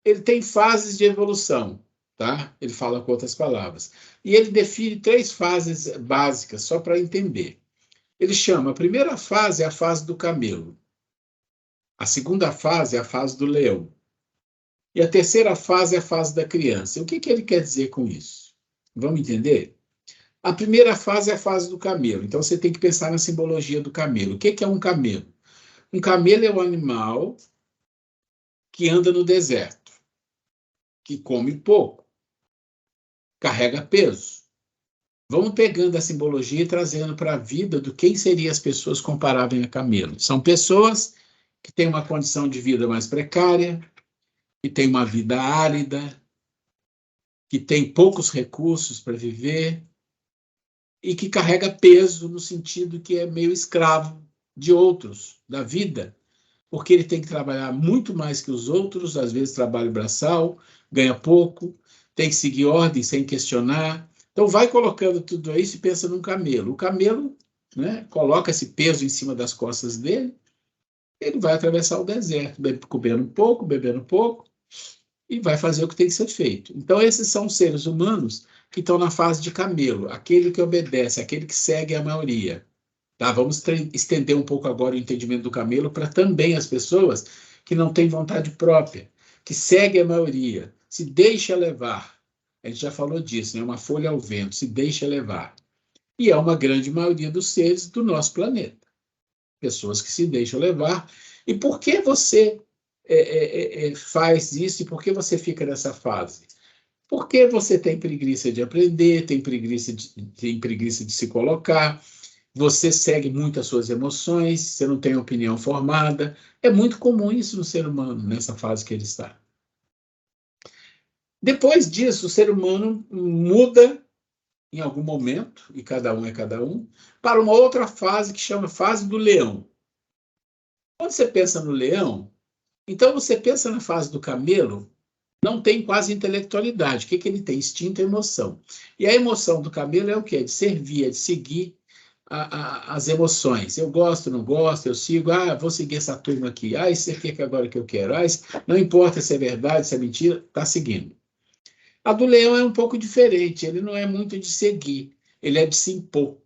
ele tem fases de evolução, tá? Ele fala com outras palavras. E ele define três fases básicas, só para entender. Ele chama, a primeira fase é a fase do camelo. A segunda fase é a fase do leão. E a terceira fase é a fase da criança. O que ele quer dizer com isso? Vamos entender? A primeira fase é a fase do camelo. Então, você tem que pensar na simbologia do camelo. O que é um camelo? Um camelo é um animal que anda no deserto, que come pouco, carrega peso. Vamos pegando a simbologia e trazendo para a vida do quem seriam as pessoas comparáveis a camelo. São pessoas que têm uma condição de vida mais precária, que têm uma vida árida, que têm poucos recursos para viver e que carrega peso no sentido que é meio escravo de outros, da vida, porque ele tem que trabalhar muito mais que os outros, às vezes trabalho braçal, ganha pouco, tem que seguir ordem sem questionar. Então, vai colocando tudo isso e pensa num camelo. O camelo, né, coloca esse peso em cima das costas dele, ele vai atravessar o deserto, comendo bebendo um pouco, e vai fazer o que tem que ser feito. Então, esses são os seres humanos que estão na fase de camelo, aquele que obedece, aquele que segue a maioria. Tá? Vamos estender um pouco agora o entendimento do camelo para também as pessoas que não têm vontade própria, que seguem a maioria, se deixa levar. A gente já falou disso, né? Uma folha ao vento, se deixa levar. E é uma grande maioria dos seres do nosso planeta. Pessoas que se deixam levar. E por que você faz isso e por que você fica nessa fase? Porque você tem preguiça de aprender, tem preguiça de se colocar, você segue muito as suas emoções, você não tem opinião formada. É muito comum isso no ser humano, nessa fase que ele está. Depois disso, o ser humano muda em algum momento, e cada um é cada um, para uma outra fase que chama fase do leão. Quando você pensa no leão, então você pensa na fase do camelo, não tem quase intelectualidade. O que ele tem? Instinto e emoção. E a emoção do camelo é o quê? De servir, é de seguir as emoções. Eu gosto, não gosto, eu sigo, vou seguir essa turma aqui. Isso aqui é agora que eu quero. Não importa se é verdade, se é mentira, está seguindo. A do leão é um pouco diferente, ele não é muito de seguir, ele é de se impor.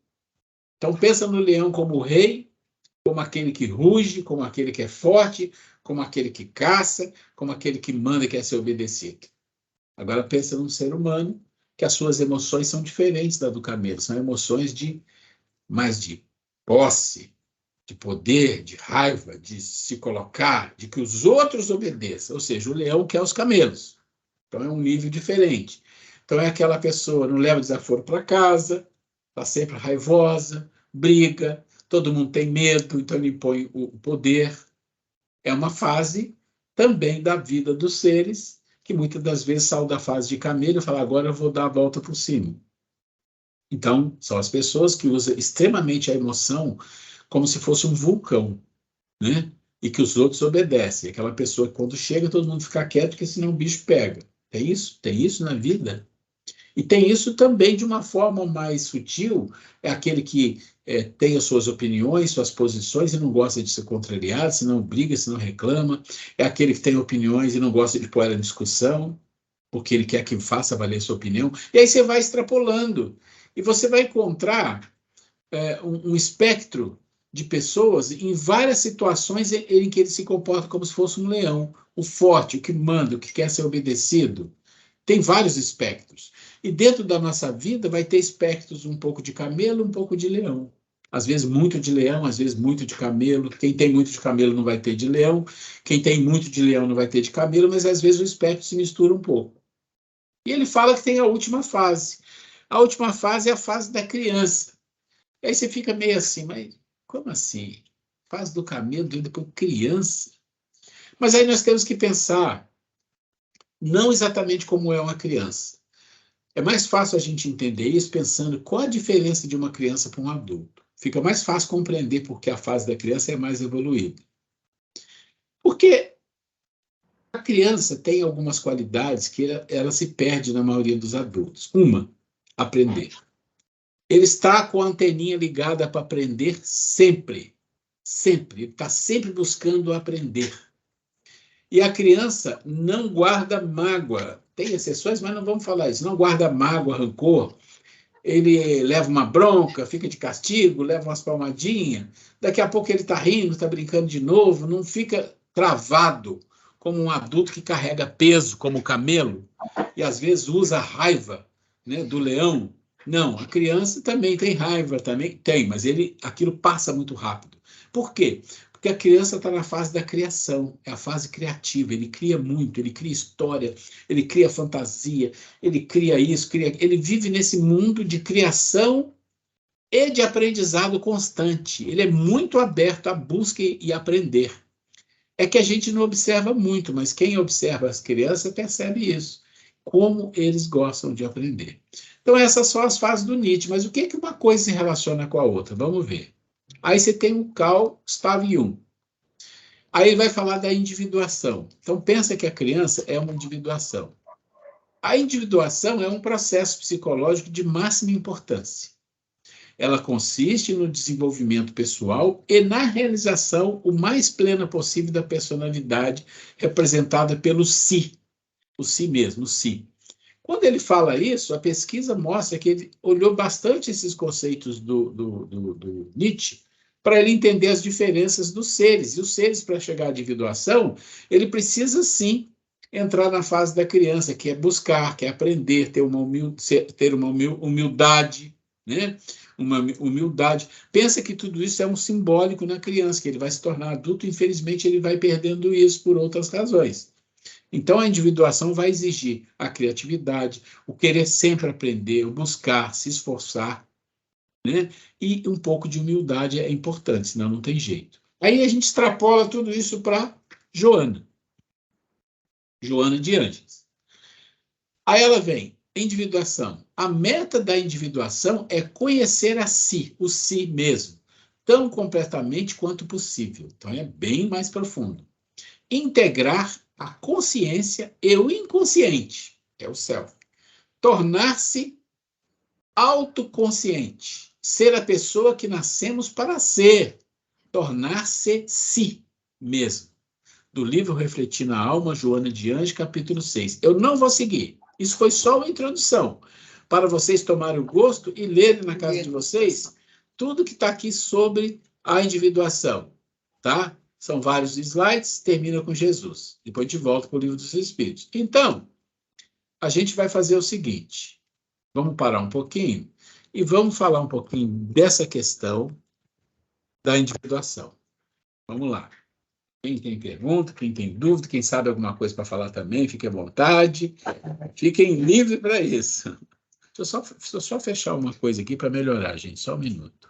Então pensa no leão como o rei, como aquele que ruge, como aquele que é forte, como aquele que caça, como aquele que manda e quer ser obedecido. Agora pensa num ser humano que as suas emoções são diferentes da do camelo, são emoções mais de posse, de poder, de raiva, de se colocar, de que os outros obedeçam. Ou seja, o leão quer os camelos. Então é um nível diferente. Então, é aquela pessoa não leva desaforo para casa, está sempre raivosa, briga, todo mundo tem medo, então ele impõe o poder. É uma fase também da vida dos seres, que muitas das vezes saem da fase de camelo e falam, agora eu vou dar a volta por cima. Então, são as pessoas que usam extremamente a emoção como se fosse um vulcão, né? E que os outros obedecem. Aquela pessoa que quando chega, todo mundo fica quieto, porque senão o bicho pega. Tem isso na vida. E tem isso também de uma forma mais sutil, é aquele que tem as suas opiniões, suas posições e não gosta de ser contrariado, se não briga, se não reclama. É aquele que tem opiniões e não gosta de pôr ela em discussão, porque ele quer que faça valer sua opinião. E aí você vai extrapolando. E você vai encontrar um espectro de pessoas em várias situações em que ele se comporta como se fosse um leão, o forte, o que manda, o que quer ser obedecido. Tem vários espectros. E dentro da nossa vida vai ter espectros um pouco de camelo, um pouco de leão. Às vezes muito de leão, às vezes muito de camelo. Quem tem muito de camelo não vai ter de leão. Quem tem muito de leão não vai ter de camelo, mas às vezes o espectro se mistura um pouco. E ele fala que tem a última fase. A última fase é a fase da criança. E aí você fica meio assim, mas como assim? Fase do camelo, depois criança? Mas aí nós temos que pensar, não exatamente como é uma criança. É mais fácil a gente entender isso pensando qual a diferença de uma criança para um adulto. Fica mais fácil compreender porque a fase da criança é mais evoluída. Porque a criança tem algumas qualidades que ela se perde na maioria dos adultos. Uma, aprender. Ele está com a anteninha ligada para aprender sempre. Sempre. Ele está sempre buscando aprender. E a criança não guarda mágoa. Tem exceções, mas não vamos falar isso. Não guarda mágoa, rancor. Ele leva uma bronca, fica de castigo, leva umas palmadinhas. Daqui a pouco ele está rindo, está brincando de novo. Não fica travado como um adulto que carrega peso, como o camelo. E às vezes usa a raiva, né, do leão. Não, a criança também tem raiva, também tem, mas aquilo passa muito rápido. Por quê? Porque a criança está na fase da criação, é a fase criativa, ele cria muito, ele cria história, ele cria fantasia, ele cria isso, ele vive nesse mundo de criação e de aprendizado constante. Ele é muito aberto à busca e aprender. É que a gente não observa muito, mas quem observa as crianças percebe isso, como eles gostam de aprender. Então, essas são as fases do Nietzsche, mas o que uma coisa se relaciona com a outra? Vamos ver. Aí você tem o Carl Gustav Jung. Aí ele vai falar da individuação. Então, pensa que a criança é uma individuação. A individuação é um processo psicológico de máxima importância. Ela consiste no desenvolvimento pessoal e na realização o mais plena possível da personalidade representada pelo si, o si mesmo, o si. Quando ele fala isso, a pesquisa mostra que ele olhou bastante esses conceitos do Nietzsche para ele entender as diferenças dos seres. E os seres, para chegar à individuação, ele precisa, sim, entrar na fase da criança, que é buscar, que é aprender, ter uma humildade, né? Uma humildade. Pensa que tudo isso é um simbólico na criança, que ele vai se tornar adulto, e infelizmente ele vai perdendo isso por outras razões. Então, a individuação vai exigir a criatividade, o querer sempre aprender, o buscar, se esforçar, né? E um pouco de humildade é importante, senão não tem jeito. Aí a gente extrapola tudo isso para Joana de Ângeles. Aí ela vem, individuação. A meta da individuação é conhecer a si, o si mesmo, tão completamente quanto possível. Então, é bem mais profundo. Integrar a consciência e o inconsciente, é o self. Tornar-se autoconsciente, ser a pessoa que nascemos para ser, tornar-se si mesmo. Do livro Refletindo a Alma, Joana de Ângeles, capítulo 6. Eu não vou seguir, isso foi só uma introdução, para vocês tomarem o gosto e lerem na casa de vocês tudo que está aqui sobre a individuação, tá? São vários slides, termina com Jesus. Depois a gente volta para o Livro dos Espíritos. Então, a gente vai fazer o seguinte. Vamos parar um pouquinho e vamos falar um pouquinho dessa questão da individuação. Vamos lá. Quem tem pergunta, quem tem dúvida, quem sabe alguma coisa para falar também, fique à vontade. Fiquem livres para isso. Deixa eu só fechar uma coisa aqui para melhorar, gente. Só um minuto.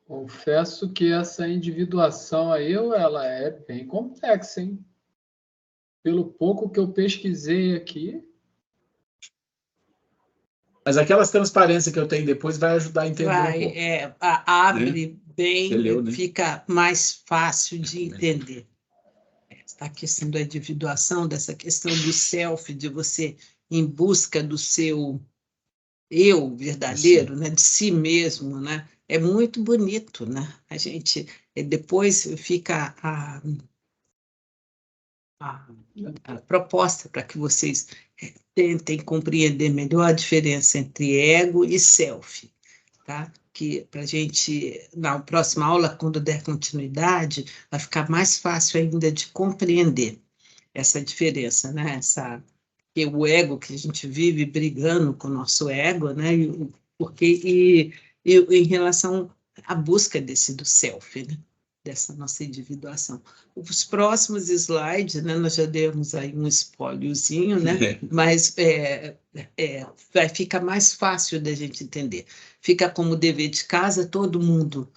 Confesso que essa individuação aí, ela é bem complexa, hein? Pelo pouco que eu pesquisei aqui. Mas aquelas transparências que eu tenho depois vai ajudar a entender um pouco. Abre, né? Bem, leu, né? Fica mais fácil de entender. Essa questão da individuação, dessa questão do self, de você em busca do seu eu verdadeiro, né, de si mesmo, né, é muito bonito, né? A gente depois fica a proposta para que vocês tentem compreender melhor a diferença entre ego e self, tá? Que para a gente, na próxima aula, quando der continuidade, vai ficar mais fácil ainda de compreender essa diferença, né? Que o ego que a gente vive brigando com o nosso ego, né? E em relação à busca do self, né? Dessa nossa individuação. Os próximos slides, né? Nós já demos aí um spoilerzinho, né? Mas vai ficar mais fácil da gente entender. Fica como dever de casa, todo mundo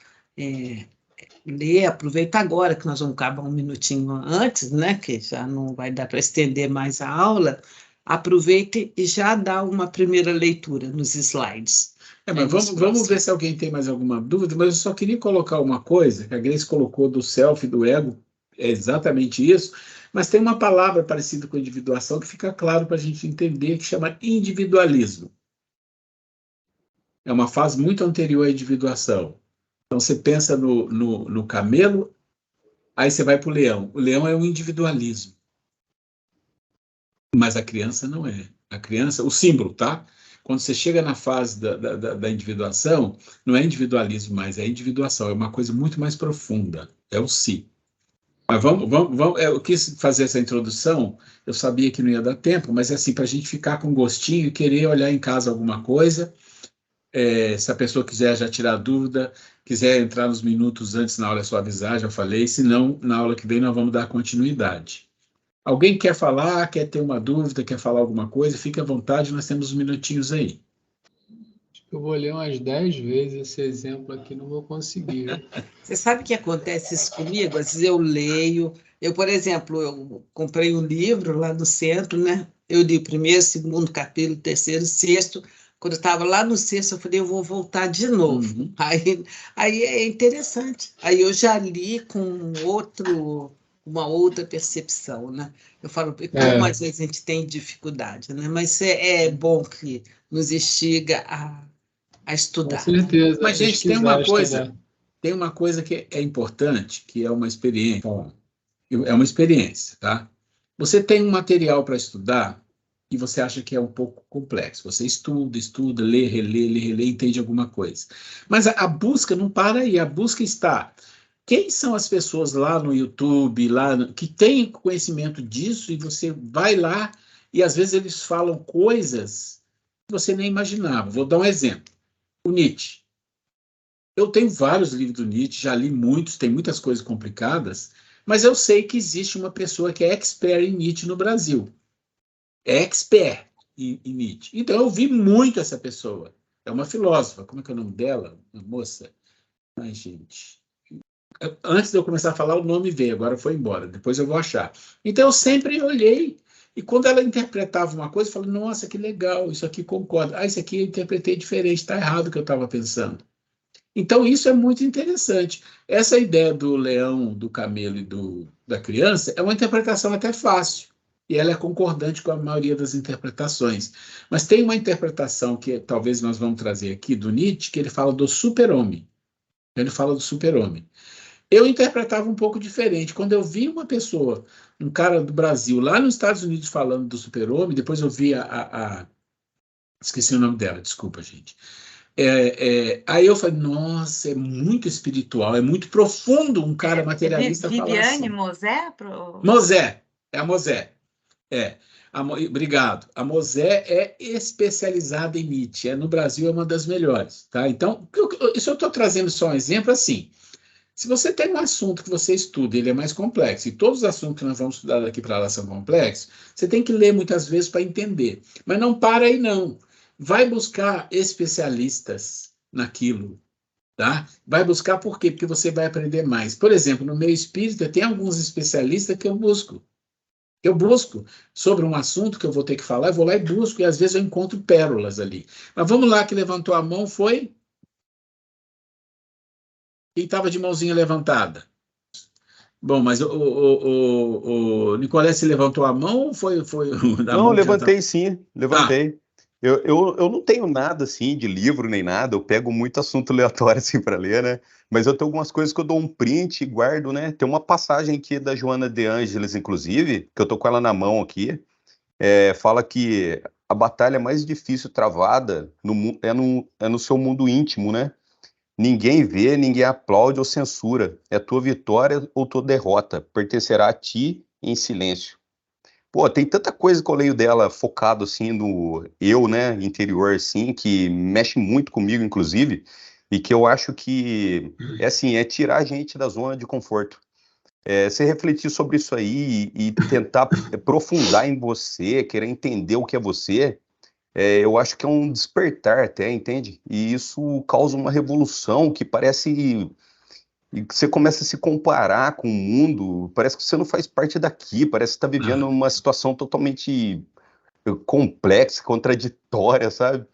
ler, aproveita agora que nós vamos acabar um minutinho antes, né, que já não vai dar para estender mais a aula, aproveite e já dá uma primeira leitura nos slides. Mas vamos ver se alguém tem mais alguma dúvida, mas eu só queria colocar uma coisa, que a Grace colocou do self e do ego, é exatamente isso, mas tem uma palavra parecida com individuação que fica claro para a gente entender, que chama individualismo. É uma fase muito anterior à individuação. Então, você pensa no camelo, aí você vai para o leão. O leão é um individualismo. Mas a criança não é. A criança, o símbolo, tá? Quando você chega na fase da individuação, não é individualismo mais, é individuação. É uma coisa muito mais profunda. É o si. Mas vamos, eu quis fazer essa introdução, eu sabia que não ia dar tempo, mas é assim, para a gente ficar com gostinho e querer olhar em casa alguma coisa. Se a pessoa quiser já tirar dúvida, quiser entrar nos minutos antes na aula, é só avisar, já falei, senão na aula que vem nós vamos dar continuidade. Alguém quer falar, quer ter uma dúvida, quer falar alguma coisa, fique à vontade, nós temos uns minutinhos aí. Eu vou ler umas 10 vezes esse exemplo aqui, não vou conseguir. Você sabe que acontece isso comigo? Às vezes eu leio, por exemplo, eu comprei um livro lá no centro, né? Eu li o primeiro, segundo capítulo, terceiro, sexto. Quando eu estava lá no sexto, eu falei, eu vou voltar de novo. Uhum. Aí é interessante. Aí eu já li com uma outra percepção, né? Eu falo, como às vezes a gente tem dificuldade, né? Mas é bom que nos instiga a estudar. Com certeza. Mas, gente, tem uma coisa que é importante, que é uma experiência. É uma experiência, tá? Você tem um material para estudar e você acha que é um pouco complexo. Você estuda, lê, relê, entende alguma coisa. Mas a busca não para aí, a busca está... Quem são as pessoas lá no YouTube, que têm conhecimento disso, e você vai lá e às vezes eles falam coisas que você nem imaginava. Vou dar um exemplo. O Nietzsche. Eu tenho vários livros do Nietzsche, já li muitos, tem muitas coisas complicadas, mas eu sei que existe uma pessoa que é expert em Nietzsche no Brasil. É expert em Nietzsche. Então, eu vi muito essa pessoa. É uma filósofa. Como é que é o nome dela? Uma moça. Ai, gente. Antes de eu começar a falar, o nome veio, agora foi embora. Depois eu vou achar. Então, eu sempre olhei. E quando ela interpretava uma coisa, eu falei, nossa, que legal, isso aqui concorda. Isso aqui eu interpretei diferente, está errado o que eu estava pensando. Então, isso é muito interessante. Essa ideia do leão, do camelo e da criança é uma interpretação até fácil. E ela é concordante com a maioria das interpretações. Mas tem uma interpretação que talvez nós vamos trazer aqui do Nietzsche, que ele fala do super-homem. Ele fala do super-homem. Eu interpretava um pouco diferente. Quando eu vi uma pessoa, um cara do Brasil, lá nos Estados Unidos falando do super-homem, depois eu vi esqueci o nome dela, desculpa, gente. Aí eu falei, nossa, é muito espiritual, é muito profundo um cara materialista falar assim. Viviane Mosé? Mosé, é a Mosé. Obrigado. A Mosé é especializada em Nietzsche. No Brasil é uma das melhores. Tá? Então, isso eu estou trazendo só um exemplo assim. Se você tem um assunto que você estuda, ele é mais complexo, e todos os assuntos que nós vamos estudar daqui para lá são complexos, você tem que ler muitas vezes para entender. Mas não para aí, não. Vai buscar especialistas naquilo, tá? Vai buscar por quê? Porque você vai aprender mais. Por exemplo, no meio espírita, tem alguns especialistas que eu busco. Eu busco sobre um assunto que eu vou ter que falar, eu vou lá e busco, e às vezes eu encontro pérolas ali. Mas vamos lá, que levantou a mão foi... Quem estava de mãozinha levantada? Bom, mas o Nicolé se levantou a mão ou foi da Não, mão que já levantei sim, levantei. Eu não tenho nada assim de livro nem nada, eu pego muito assunto aleatório assim para ler, né? Mas eu tenho algumas coisas que eu dou um print e guardo, né? Tem uma passagem aqui da Joana de Ângeles, inclusive, que eu tô com ela na mão aqui, fala que a batalha mais difícil travada é no seu mundo íntimo, né? Ninguém vê, ninguém aplaude ou censura. É tua vitória ou tua derrota. Pertencerá a ti em silêncio. Pô, tem tanta coisa que eu leio dela focado assim no eu, né, interior assim, que mexe muito comigo inclusive, e que eu acho que é assim, é tirar a gente da zona de conforto. Você refletir sobre isso aí e tentar aprofundar em você, querer entender o que é você, eu acho que é um despertar até, entende? E isso causa uma revolução que parece e que você começa a se comparar com o mundo, parece que você não faz parte daqui, parece que está vivendo Ah, uma situação totalmente complexa, contraditória, sabe?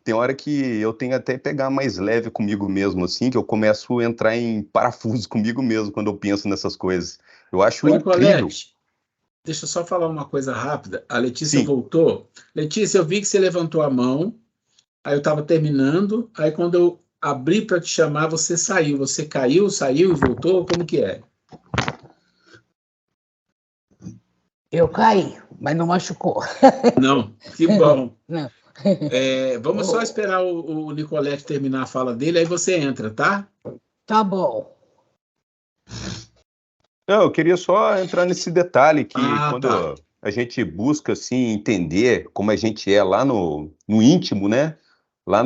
Tem hora que eu tenho até que pegar mais leve comigo mesmo, assim, que eu começo a entrar em parafuso comigo mesmo quando eu penso nessas coisas. Eu acho ô, incrível. Nicolete, deixa eu só falar uma coisa rápida. A Letícia Sim. voltou. Letícia, eu vi que você levantou a mão, aí eu estava terminando, aí quando eu abri para te chamar, você saiu. Você caiu, saiu e voltou? Como que é? Eu caí, mas não machucou. Não, que bom. Não. Vamos só Oh, esperar o Nicolete terminar a fala dele, aí você entra, tá? tá bom. Não, eu queria só entrar nesse detalhe que Ah, tá. quando a gente busca assim entender como a gente é lá no íntimo, né? Lá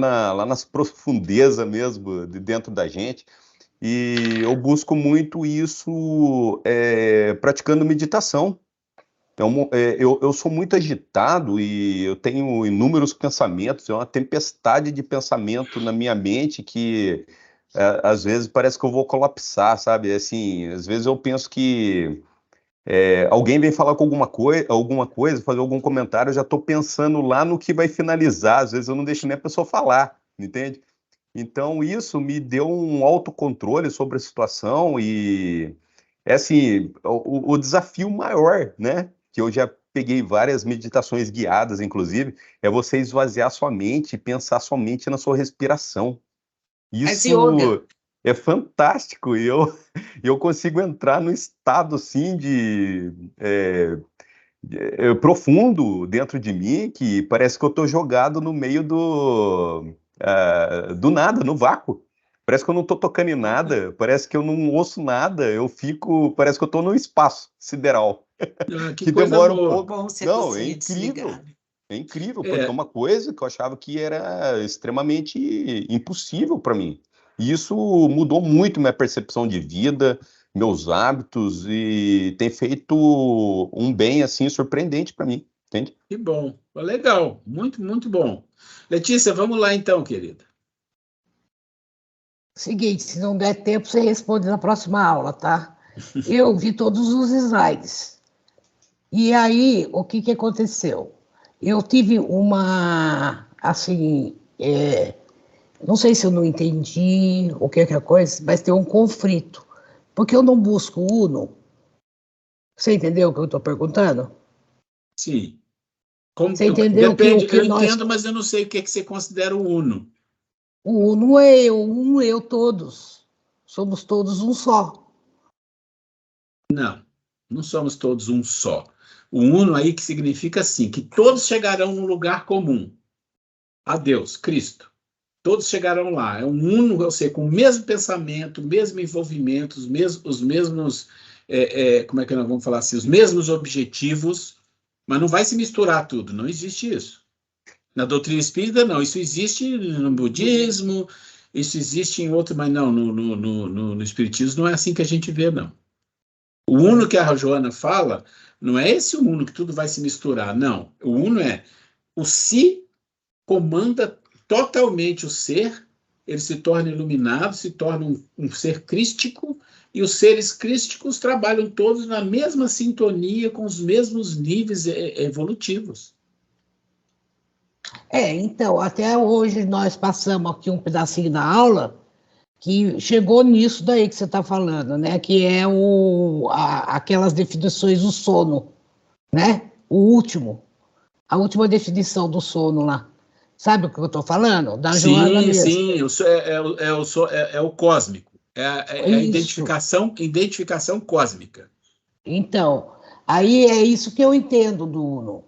nas profundezas mesmo de dentro da gente. E eu busco muito isso praticando meditação. Eu sou muito agitado e eu tenho inúmeros pensamentos, é uma tempestade de pensamento na minha mente que às vezes parece que eu vou colapsar, sabe? Assim, às vezes eu penso que alguém vem falar com alguma coisa, fazer algum comentário, eu já estou pensando lá no que vai finalizar, às vezes eu não deixo nem a pessoa falar, entende? Então isso me deu um autocontrole sobre a situação e é assim, o desafio maior, né? Que eu já peguei várias meditações guiadas, inclusive, é você esvaziar sua mente e pensar somente na sua respiração. Faz yoga. Isso é fantástico e eu consigo entrar no estado assim profundo dentro de mim que parece que eu estou jogado no meio do nada, no vácuo. Parece que eu não estou tocando em nada, parece que eu não ouço nada, parece que eu estou no espaço sideral, Ah, que que coisa demora um boa. pouco. Bom você Não, é conseguir incrível. desligar. É incrível, porque é É, uma coisa que eu achava que era extremamente impossível para mim. E isso mudou muito minha percepção de vida, meus hábitos e tem feito um bem assim surpreendente para mim, entende? que bom. Legal. Muito, muito bom. Letícia, vamos lá então, querida. Seguinte, se não der tempo, você responde na próxima aula, tá? Eu vi todos os slides. E aí, o que aconteceu? Eu tive uma, assim, não sei se eu não entendi o que é a coisa, mas tem um conflito. Porque eu não busco o Uno. Você entendeu o que eu estou perguntando? Sim. Você entendeu que o Depende, eu que nós. entendo, mas eu não sei o que é que você considera o uno. O Uno é eu, um eu todos. Somos todos um só. Não, não somos todos um só. O uno aí que significa assim, que todos chegarão num lugar comum, a Deus, Cristo. Todos chegarão lá. É um uno, ou seja, com o mesmo pensamento, o mesmo envolvimento, os mesmos, como é que nós vamos falar assim, os mesmos objetivos, mas não vai se misturar tudo, não existe isso. Na doutrina espírita, não, isso existe no budismo, isso existe em outro, mas não, no Espiritismo não é assim que a gente vê, não. O uno que a Joana fala, não é esse uno que tudo vai se misturar, não. O uno é o si comanda totalmente o ser, ele se torna iluminado, se torna um ser crístico, e os seres crísticos trabalham todos na mesma sintonia, com os mesmos níveis evolutivos. Então, até hoje nós passamos aqui um pedacinho da aula que chegou nisso daí que você está falando, né? Que é aquelas definições do sono, né? A última definição do sono lá. Sabe o que eu estou falando? Da Joana mesmo. Sim, é o cósmico, é a identificação cósmica. Então, aí é isso que eu entendo do Uno.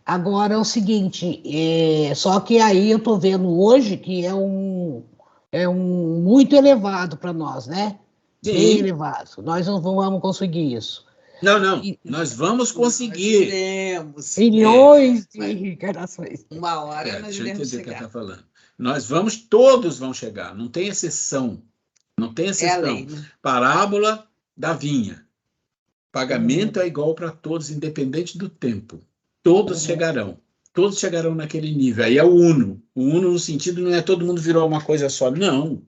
Agora é o seguinte, só que aí eu estou vendo hoje que é um muito elevado para nós, né? Sim. Bem elevado. Nós não vamos conseguir isso. Não, nós vamos conseguir. Nós iremos. Milhões de reencarnações. Uma hora nós deixa eu iremos entender o que chegar. ela está falando. Todos vão chegar, não tem exceção. Não tem exceção. É a lei, né? Parábola da vinha. Pagamento é igual para todos, independente do tempo. Todos chegarão. Todos chegarão naquele nível. Aí é o uno. O uno no sentido não é todo mundo virou uma coisa só. Não.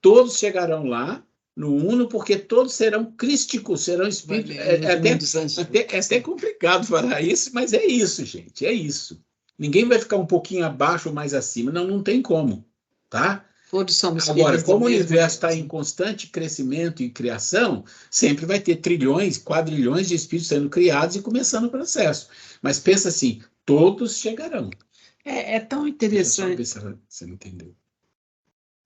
Todos chegarão lá no uno, porque todos serão crísticos, serão espíritos. É até complicado falar isso, mas é isso, gente. É isso. Ninguém vai ficar um pouquinho abaixo ou mais acima. Não tem como. Tá? Todos somos Agora, como o universo está em constante crescimento e criação, sempre vai ter trilhões, quadrilhões de espíritos sendo criados e começando o processo. Mas pensa assim, todos chegarão. É tão interessante. Só ver se você não entendeu.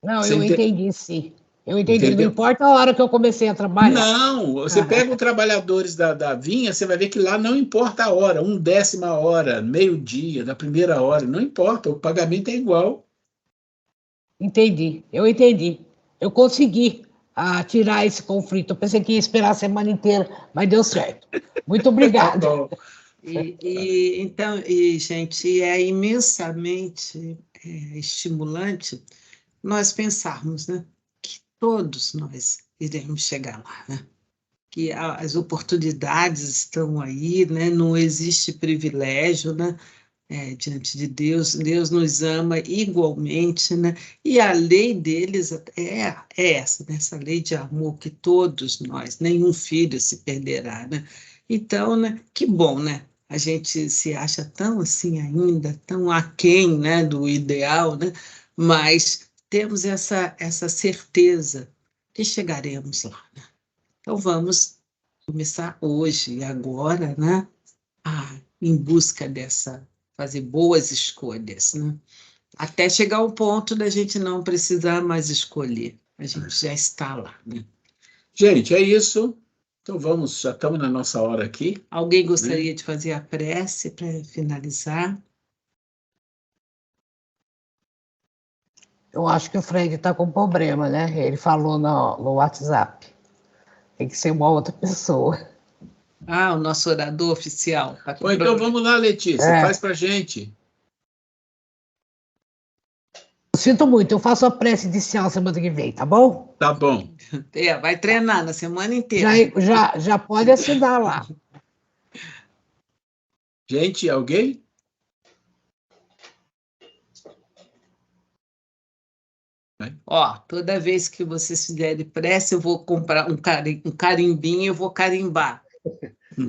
Não, eu entendi, sim. Eu entendi. Entendeu? Não importa a hora que eu comecei a trabalhar. Não, você pega os trabalhadores da vinha, você vai ver que lá não importa a hora, 1/10 hora, meio-dia, da primeira hora, não importa, o pagamento é igual. Entendi, eu entendi. Eu consegui tirar esse conflito. Eu pensei que ia esperar a semana inteira, mas deu certo. Muito obrigada. Então, gente, é imensamente estimulante nós pensarmos, né, que todos nós iremos chegar lá, né? Que as oportunidades estão aí, né? Não existe privilégio, né? Diante de Deus, Deus nos ama igualmente, né? E a lei deles é essa, né? Essa lei de amor que todos nós, nenhum filho se perderá, né? Então, né? Que bom, né? A gente se acha tão assim ainda, tão aquém, né? Do ideal, né? Mas temos essa certeza que chegaremos lá, né? Então vamos começar hoje e agora, né? Em busca fazer boas escolhas, né? Até chegar ao ponto da gente não precisar mais escolher. A gente já está lá, né? Gente, é isso. Então já estamos na nossa hora aqui. Alguém gostaria de fazer a prece para finalizar? Eu acho que o Fred está com problema, né? Ele falou no WhatsApp. Tem que ser uma outra pessoa. O nosso orador oficial. Então vamos lá, Letícia, faz para a gente. Sinto muito, eu faço a prece inicial semana que vem, tá bom? Tá bom. Vai treinar na semana inteira. Já pode assinar lá. Gente, alguém? Toda vez que vocês fizerem prece, eu vou comprar um carimbinho e eu vou carimbar. Eu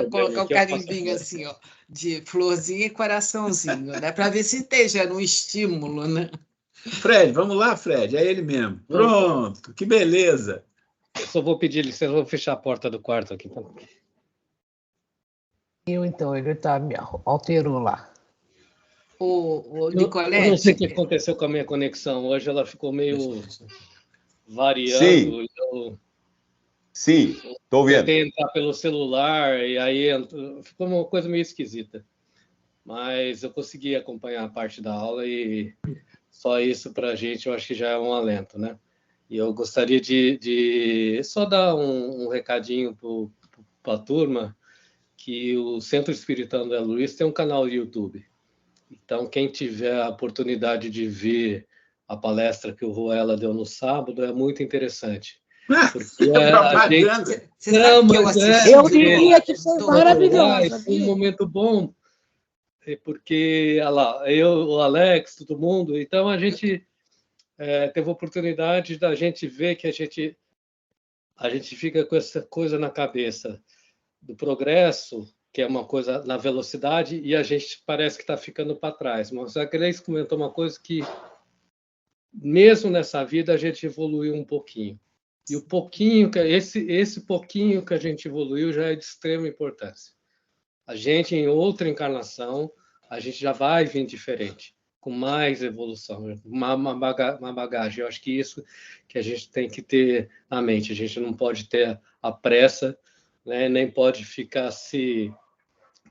vou colocar um carimbinho assim, de florzinha e coraçãozinho, né? Para ver se tem já um estímulo, né? Fred, vamos lá, Fred, é ele mesmo. Pronto, que beleza. Eu só vou pedir licença, vou fechar a porta do quarto aqui. Então, ele me alterou lá. O Nicolete. Eu não sei o que aconteceu com a minha conexão. Hoje ela ficou meio variando. Sim, estou vendo. Tentei entrar pelo celular e aí ficou uma coisa meio esquisita. Mas eu consegui acompanhar a parte da aula e só isso para a gente eu acho que já é um alento, né? E eu gostaria de só dar um recadinho para a turma que o Centro Espírita André Luiz tem um canal no YouTube. Então, quem tiver a oportunidade de ver a palestra que o Ruela deu no sábado, é muito interessante. Porque a gente... Você sabe que eu assisti. Eu diria que foi maravilhosa. Foi um momento bom, porque, olha lá, eu, o Alex, todo mundo, então a gente teve a oportunidade da gente ver que a gente fica com essa coisa na cabeça do progresso, que é uma coisa na velocidade, e a gente parece que está ficando para trás. Mas a Grace comentou uma coisa que, mesmo nessa vida, a gente evoluiu um pouquinho. E o pouquinho, esse pouquinho que a gente evoluiu já é de extrema importância. A gente, em outra encarnação, a gente já vai vir diferente, com mais evolução, uma bagagem. Eu acho que isso que a gente tem que ter na mente. A gente não pode ter a pressa, né? Nem pode ficar se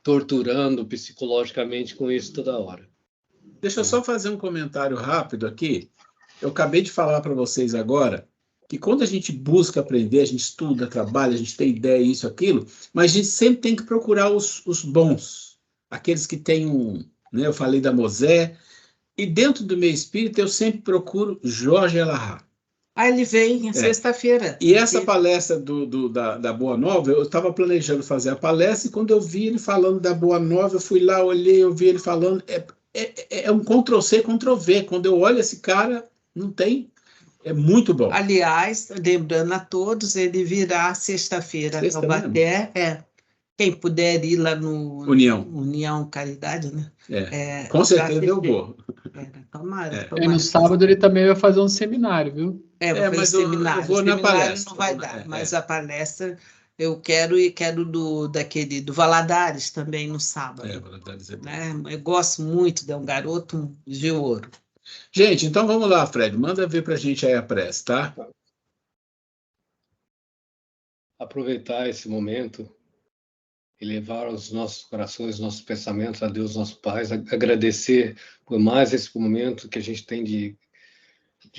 torturando psicologicamente com isso toda hora. Deixa eu só fazer um comentário rápido aqui. Eu acabei de falar para vocês agora que quando a gente busca aprender, a gente estuda, trabalha, a gente tem ideia, isso, aquilo, mas a gente sempre tem que procurar os bons, aqueles que têm né, eu falei da Mosé, e dentro do meu espírito eu sempre procuro Jorge Elahá. Ele vem sexta-feira. E essa palestra da Boa Nova, eu estava planejando fazer a palestra, e quando eu vi ele falando da Boa Nova, eu fui lá, olhei, eu vi ele falando, é um Ctrl-C, Ctrl-V. Quando eu olho esse cara, não tem... É muito bom. Aliás, lembrando a todos, ele virá sexta-feira. Taubaté, quem puder ir lá no União Caridade, né? Com certeza eu vou. Tomara. E no sábado ele também vai fazer um seminário, viu? Vai fazer seminário. Eu vou na palestra. Não vai dar, mas a palestra eu quero, e quero do Valadares também no sábado. Valadares é bom. Né? Eu gosto muito de um garoto de ouro. Gente, então vamos lá, Fred. Manda ver para a gente aí a prece, tá? Aproveitar esse momento e levar os nossos corações, nossos pensamentos a Deus, nosso Pai, agradecer por mais esse momento que a gente tem de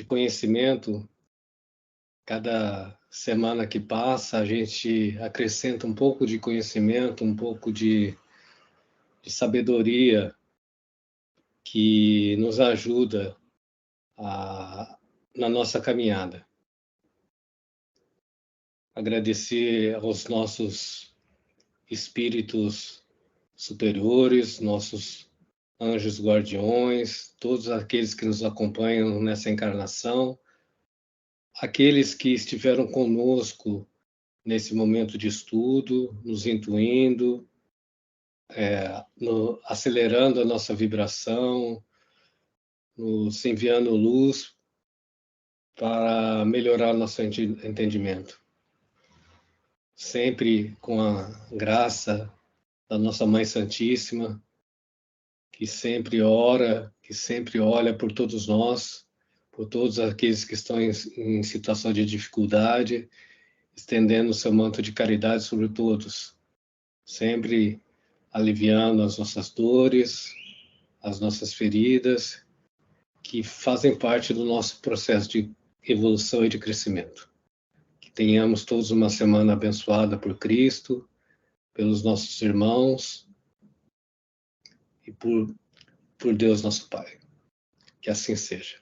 conhecimento. Cada semana que passa, a gente acrescenta um pouco de conhecimento, um pouco de sabedoria que nos ajuda na nossa caminhada. Agradecer aos nossos espíritos superiores, nossos anjos guardiões, todos aqueles que nos acompanham nessa encarnação, aqueles que estiveram conosco nesse momento de estudo, nos intuindo, acelerando a nossa vibração, nos enviando luz para melhorar nosso entendimento. Sempre com a graça da nossa Mãe Santíssima, que sempre ora, que sempre olha por todos nós, por todos aqueles que estão em situação de dificuldade, estendendo o seu manto de caridade sobre todos, sempre aliviando as nossas dores, as nossas feridas, que fazem parte do nosso processo de evolução e de crescimento. Que tenhamos todos uma semana abençoada por Cristo, pelos nossos irmãos e por Deus nosso Pai. Que assim seja.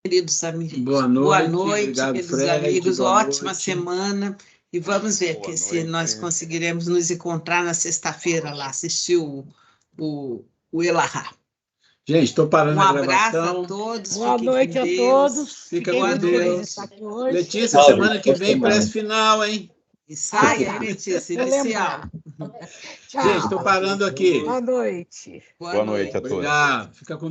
Queridos amigos, boa noite obrigado, queridos Fred, amigos, ótima semana. E vamos ver se nós conseguiremos nos encontrar na sexta-feira lá, assistir o Elahá. Gente, estou parando a Um gravação. abraço a todos. Boa noite a todos. Fica com Deus. Letícia, semana que vem, prece final, hein? E saia, Letícia, inicial. Tchau. Gente, estou parando aqui. Boa noite. Boa noite a todos. Obrigado. Fica com